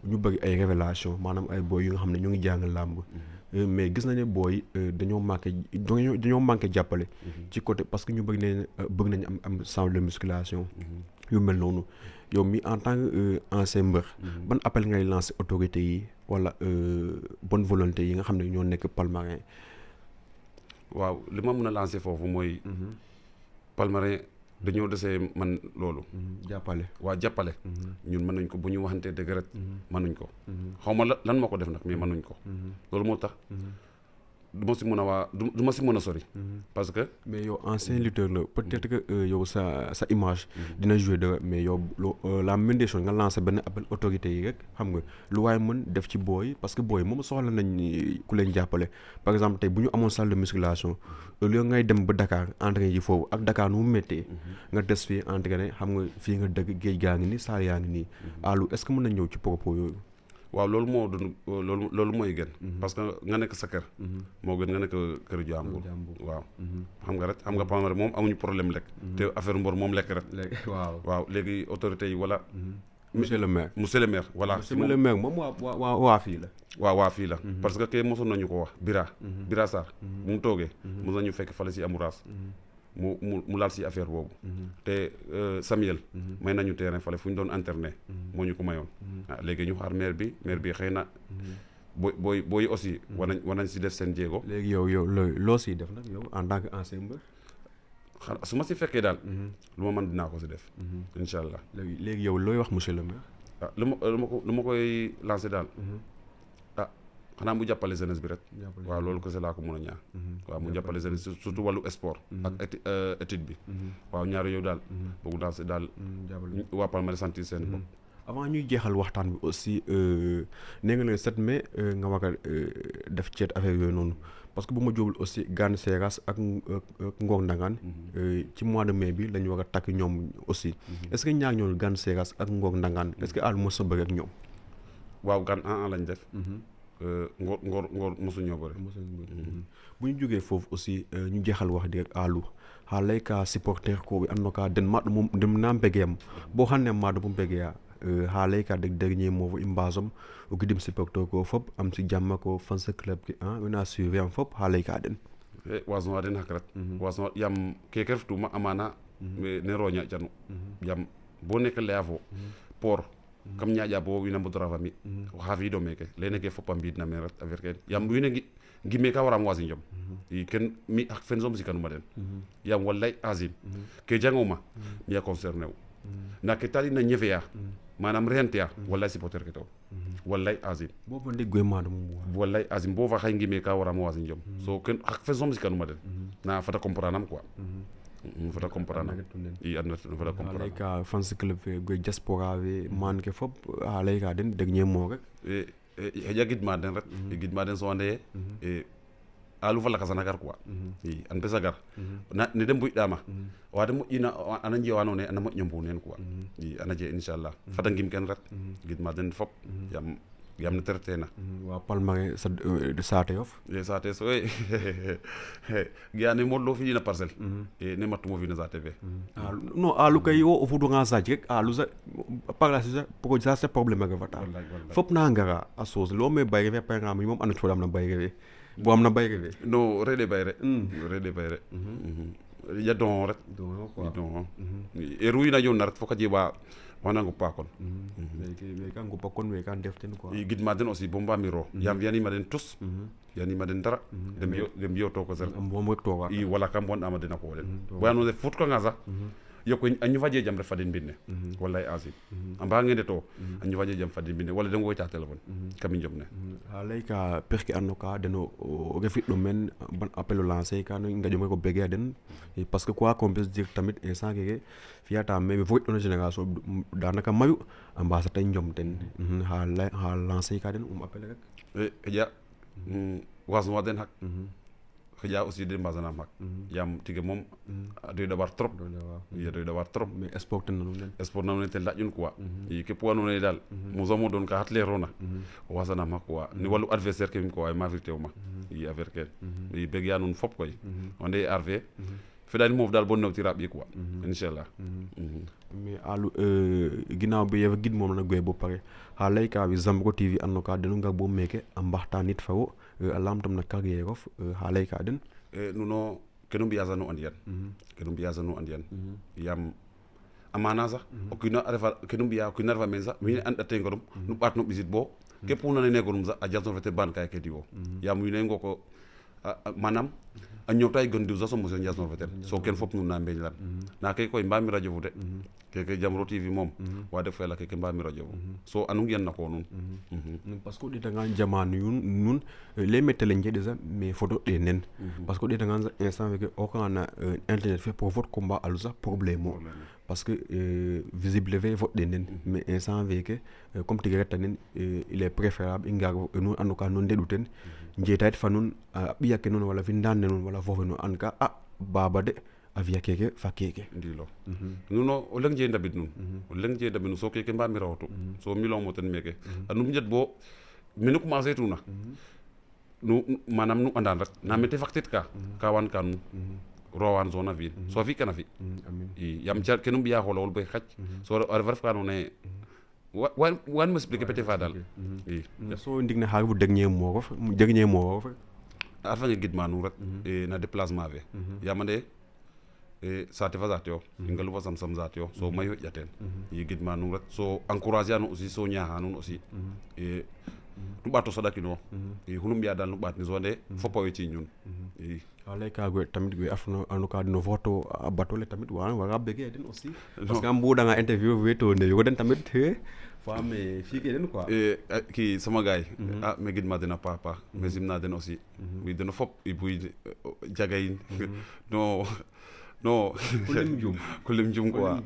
ñu bëgg ay révélation maanaam ay boy yu nga xam ne ñu ngi jàng làmb. mais gis nañu ne booy dañoo manqué jàppale. ci côté parce que ñu bëgg nañu am salle de musculation. yu mel noonu yow mi en tant que ancien mbër. ban appel ngay lancer autorités yi wala bonne volonté yi nga xam ne ñoo nekk Palmarin. waaw li ma mën a lancer foofu mooy. Palmarin dañoo desee man loolu. jàppale. ñun mën nañ ko bu ñu waxantee dëgg rek. mënuñ ko. xaw ma lan moo ko def nag mais mënuñ ko. loolu moo tax du ma si mën a sori. parce que. mais yow ancien lutteur la peut-être que yow sa image. dina jouer de mais yow la même des choses nga lancer benn appel autorité yi rek xam nga lu waaye mën def ci booy parce que booy moom soxla nañ ku leen jàppale par exemple tey bu ñu amoon salle de musculation loolu ngay dem ba Dakar entraîné ji foofu ak Dakar nu mu méttee nga des fii entraîné xam nga fii nga dëkk géej gaa ngi nii saal yaa ngi nii Aliou est-ce que mën na ñëw ci propos yooyu. waaw loolu moo doon loolu mooy gën. parce que nga nekk sa kër. moo gën nga nekk kër jàmbur. waaw xam nga Palmarin moom amuñu problème lekk. te affaire mbor moom lekk rek. waaw léegi autorités yi wala. monsieur le maire voilà. monsieur le maire moom waa fii la. waa fii la. parce que kay mosoon nañu ko wax Bira Sarr. bu mu toogee. mos nañu fekk fale si Amouraas. mu laal si affaire boobu. te Samuel. may nañu terrain fale fu ñu doon internet. moo ñu ko mayoon. léegi ñu xaar maire bi xëy na. booy aussi. war nañ si def seen jéego. léegi yow loo siy def nag yow en tant que ancien mbër. su ma si fekkee daal. lu ma mën dinaa ko si def. incha allah léegi yow looy wax monsieur le maire. lu ma koy lancé daal. xanaa mu jàppale jeunesse bi rek. waaw loolu kese laa ko mën a ñaan. waaw mu jàppale jeunesse surtout wàllu sport. ak étude bi. waaw ñaari yow daal. bëgg naa si daal. waa Palmarin sentir seen bopp. avant ñuy jeexal waxtaan bi aussi nee nga le 7 mai nga war a def ceet affaire yooyu noonu parce que bu ma jóobul aussi Gane Seras ak Ngor Ndangaan ci mois de mai bi la ñu war a takk ñoom aussi est-ce que ñaar ñoom Gane Seras ak Ngor Ndangaan est-ce que Aliou mos sa bëgg ak ñoom. waaw Gane lañ def. Ngor mosuñoo bëri. bu ñu jógee foofu aussi ñu jeexal wax di ak Aliou xaalay ka supporter ko bi anno ka den maɗo mum ndem na mbegeyam bo hannde maɗo mo mbegeya haalay ka deg dernier mot fo i mbasom o gidim supporter ko fop am si jamma ko fansa club ke wena suivi am fop haalay ka den wasno den hak rat wasno yam keke reftuma amana ne roña canu yam bo nek leya fo port kam ñaaƴa bo wina mbodora fami xa fiido meeke lene ke fop a mbiidna meen ret affaire kene yam wiin we ngime ka waram wasin jom i ken mi xaq fen soom sikanuma den yam walay azim ke janguma mi a concerné u nda ke talina ñefeya manam renteya walay supporter ke taw walay azim bobo ndiggoy maɗum walay azim bo fa xay ngime ka waramo wasin jom so ken xaq fen soom sikanuma den na fata comprendre am quoi fata comprendre i adna fata comprendre ka fans club fe goy diaspora fe man ke fop halay ka den dernier mot rek xeƴa gidma den ret gidma den so ande alu fala kasana gar quoi i an pesa gar na ne dem buydama wade mo ina ana jiwano ne ana mo nyambu nen quoi i ana je inshallah fata ngim ken rat gidma den fop yam na tertena wa Palmarin saate yof ye saate so giane modlo fi na parcelle e ne matumo fi na saate fe non alu kay o fudu nga saaj rek alu sa par la sa pour ça c'est problème ga fata fop na ngara a sos lo me bay refe par exemple mom ana chodam na bay refe bo am na bay refe no rede bayre ya don rek don e ruina yon nar foka jiba wana ngo pakon we kan go pakon we kan deften quoi i gidma den aussi bomba miro yam yani ma den tous yani ma den dara dem yo to ko sel am bo mo to wa i wala kam bon amade na ko den wano de fut ko ngaza yoko anyu faje jam ref fadin binne wallahi azim amba ngende to anyu faje jam fadin binne wala dango ta telephone kami jomne halay ka perki annoka deno refit do men ban appel lancé kan nga jom ko bege den parce que quoi qu'on puisse dire tamit instant que fiata mais faut une génération danaka mayu amba sa tay jom ten ha lancé ka den appel rek ja wasu waden hak xëja aussi de mbasana mak yam tige mom doy da war trop ya doy da war trop mais sport nanu tel lajun quoi yi ke poano ne dal mo zomo don ka hatle rona wasana mak quoi ni walu adversaire ke ko ay ma vérité ma yi affaire ke yi beg ya non fop koy onde arve fedani mof dal bon nawti rab yi quoi inshallah mais alu ginaaw bi yefa gid mom na goy bo pare ha lay ka bi Zambro TV annoka denu nga bo meke am baxta nit fawo alam tam na carrière of ha lay ka den nuno kenum biya zanu andian yam amana sax okina refa kenum biya okina refa men sax mi anda tengorum nu bat no bisit bo ke puna ne negorum sax a jalton fete ban kay ke diwo yam wi ne ngoko manam a ñotay gondu za so mo sen jasno fete so ken fop nu na mbeñ lan na kay koy mbami radio fu de ke Jamro TV mom wa def la ke mbami radio so anu ngien na ko nun parce que dita nga jamanu yun nun les métels nje déjà mais photo de nen parce que dita nga instant avec aucun internet fait pour votre combat à ça problème parce que visible votre de nen mais instant avec comme tigret tanen il est préférable inga nous en cas non deduten nje tayt fanun biya ke non wala vindan non wala fofu no anka baba de avia keke fa keke ndilo nuno o leng je ndabit nun o leng je ndabit so keke mba mi rawto so mi lo moten meke anum jet bo minu commencé tuna nu manam nu andan rek na mete faktit ka wan kan rowan zona vi so fi kana fi amin yam jar kenum biya holo wol bay xaj so aref ka no ne wan me expliquer pete fa dal so indigne ha bu dernier mot arfa ngi gidma nu rek na déplacement ve yamande sate fa zatyo ingalu fa sam zatyo so mayo jaten yi gidma nu rek so encourager anu aussi so ñaaxa nun aussi nu bato sadakino hunum ya dal nu bat ni zonde fopo ci ñun wala ka go tamit go afno anu ka no voto batole tamit wa rabbe ge den aussi parce que am bu da nga interview weto ne yo den tamit femme fi ke den quoi ki sama gay me gidma dina papa me simna den aussi wi den fop i buy jagay no kulim jum quoi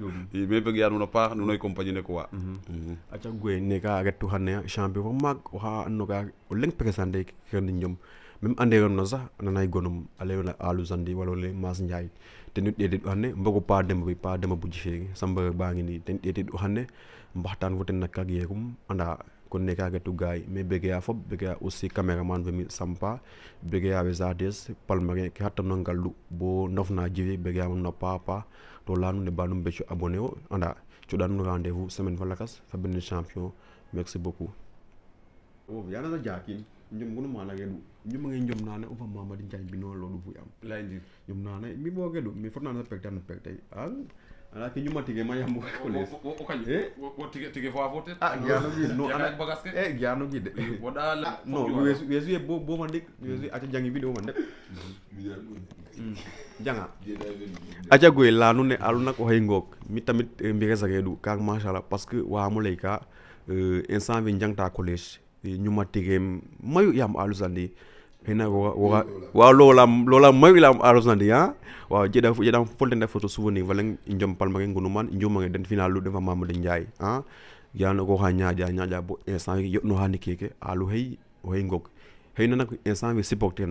me bëgg ya no paax nu noy compagnie ne quoi acha goy ne ka retu xane champion mag waxa no ka o leng présenté ken ñom même ande gon no sax nanay gonum ale wala alu zandi wala le mas ndjay te nit dede xane mbogo pa dem bu jifé samba baangi ni te dede xane mbaxtan woten nak ak yekum anda kon ne ka retu gay mais bege ya fop bege ya aussi cameraman vemi sampa bege ya Zades Palmarin ki hatta no ngallu bo nofna jivi bege ya no papa to lanu ne banum beccu abonné o anda ci dan rendez-vous semaine valakas fa ben champion merci beaucoup yana na jakin ñum ngunu mana gedu ñum ngay ñum nana o fa Mamadi Ndiaye bi no lolu bu am lay di ñum nana mi bo gedu mi fotna na pek tan pek tay ala ke ñuma tige ma yam ko les o kañ o tige fo voter giano gi no ana bagas ke giano gi de wada la no wesu bo man dik wesu acha jangi video man de janga acha goy la nu ne alu nak o hay ngok mi tamit mbire sa gedu ka machallah parce que wa mu lay ka instant bi jangta collège ñuma tige mayu yam alu sandi hena wa lola mayu lam alu sandi waaw jedam foltende photo souvenir wala njom Palmarin ngunu man njom nga den final lu defa Mamadi Ndiaye yano ko ha nyaaja bo instant yo no hani keke alu hay ngok hay na nak instant bi supporter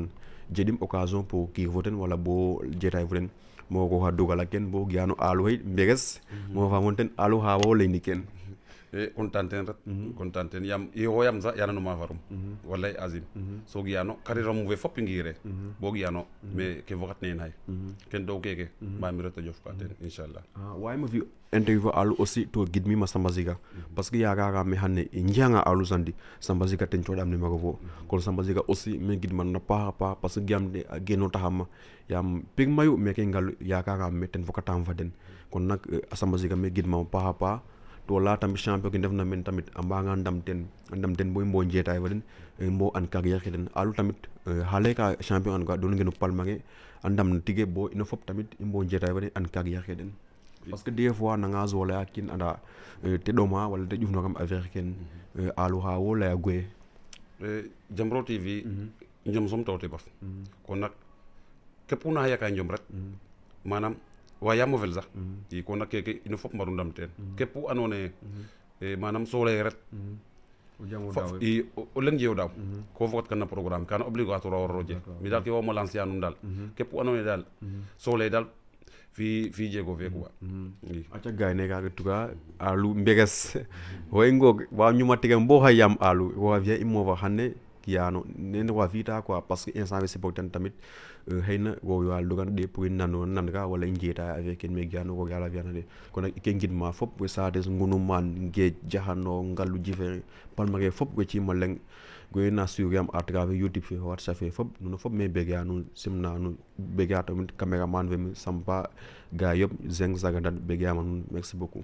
jedim occasion pour kii voten wala bo jetay voten mo ko ha dugala ken bo giano alu hay mbeges mo fa wonten alu ha wo leyni ken kontanten ret kontanten yam yam sa yana no ma farum wallahi azim so giyano carrière mu ve fop ngire bo giyano mais ke vokat nen hay ken do keke ma mi reta jof ka ten inshallah way ma fi interview alu aussi to gidmi ma Samba Ziga parce que yaga me hanne njanga alu sandi Samba Ziga ten chodam ne mago fo ko Samba Ziga aussi me gidman na pa parce que giamde geno taxama yam pig mayu me ke ngal yaga me ten fokatam fa den kon nak Samba Ziga me gidma pa to la tamit champion ki def na men tamit amba nga ndam ten boy mbo jetay waden mbo an carrière den alu tamit hale ka champion an ga don ngenu palmage andam na tige bo ino fop tamit mbo jetay waden an carrière den parce que des fois nanga zola kin anda te doma wala te jufno kam affaire ken alu ha wala ya goye Jamro TV njom som tawte baf kon nak kep una yakay njom rek manam wa ya movel sax yi ko nak keke ino fop mbaru ndam ten kep anone manam sole ret i o len jew daw ko fokat kan programme kan obligatoire roje mi dal ke wo mo lance yanum dal kep anone dal sole dal fi jego fe quoi acha gay ne ka tuka alu mbeges way ngog wa ñuma tigam bo hayam alu wa via imova hanne kiano nen wa vita quoi parce que instant c'est important tamit hayna wo wal dugan de pour nan ga wala njeta avec en megiano ko yala viana de kon ak ke ngidma fop we sa des ngunu man nge jahano ngalu jife palmage fop we ci maleng goy na sur yam à travers YouTube fi WhatsApp fi fop nu fop me beganu simna nu begata tamit cameraman ve sampa ga yop zeng zagandat begama merci beaucoup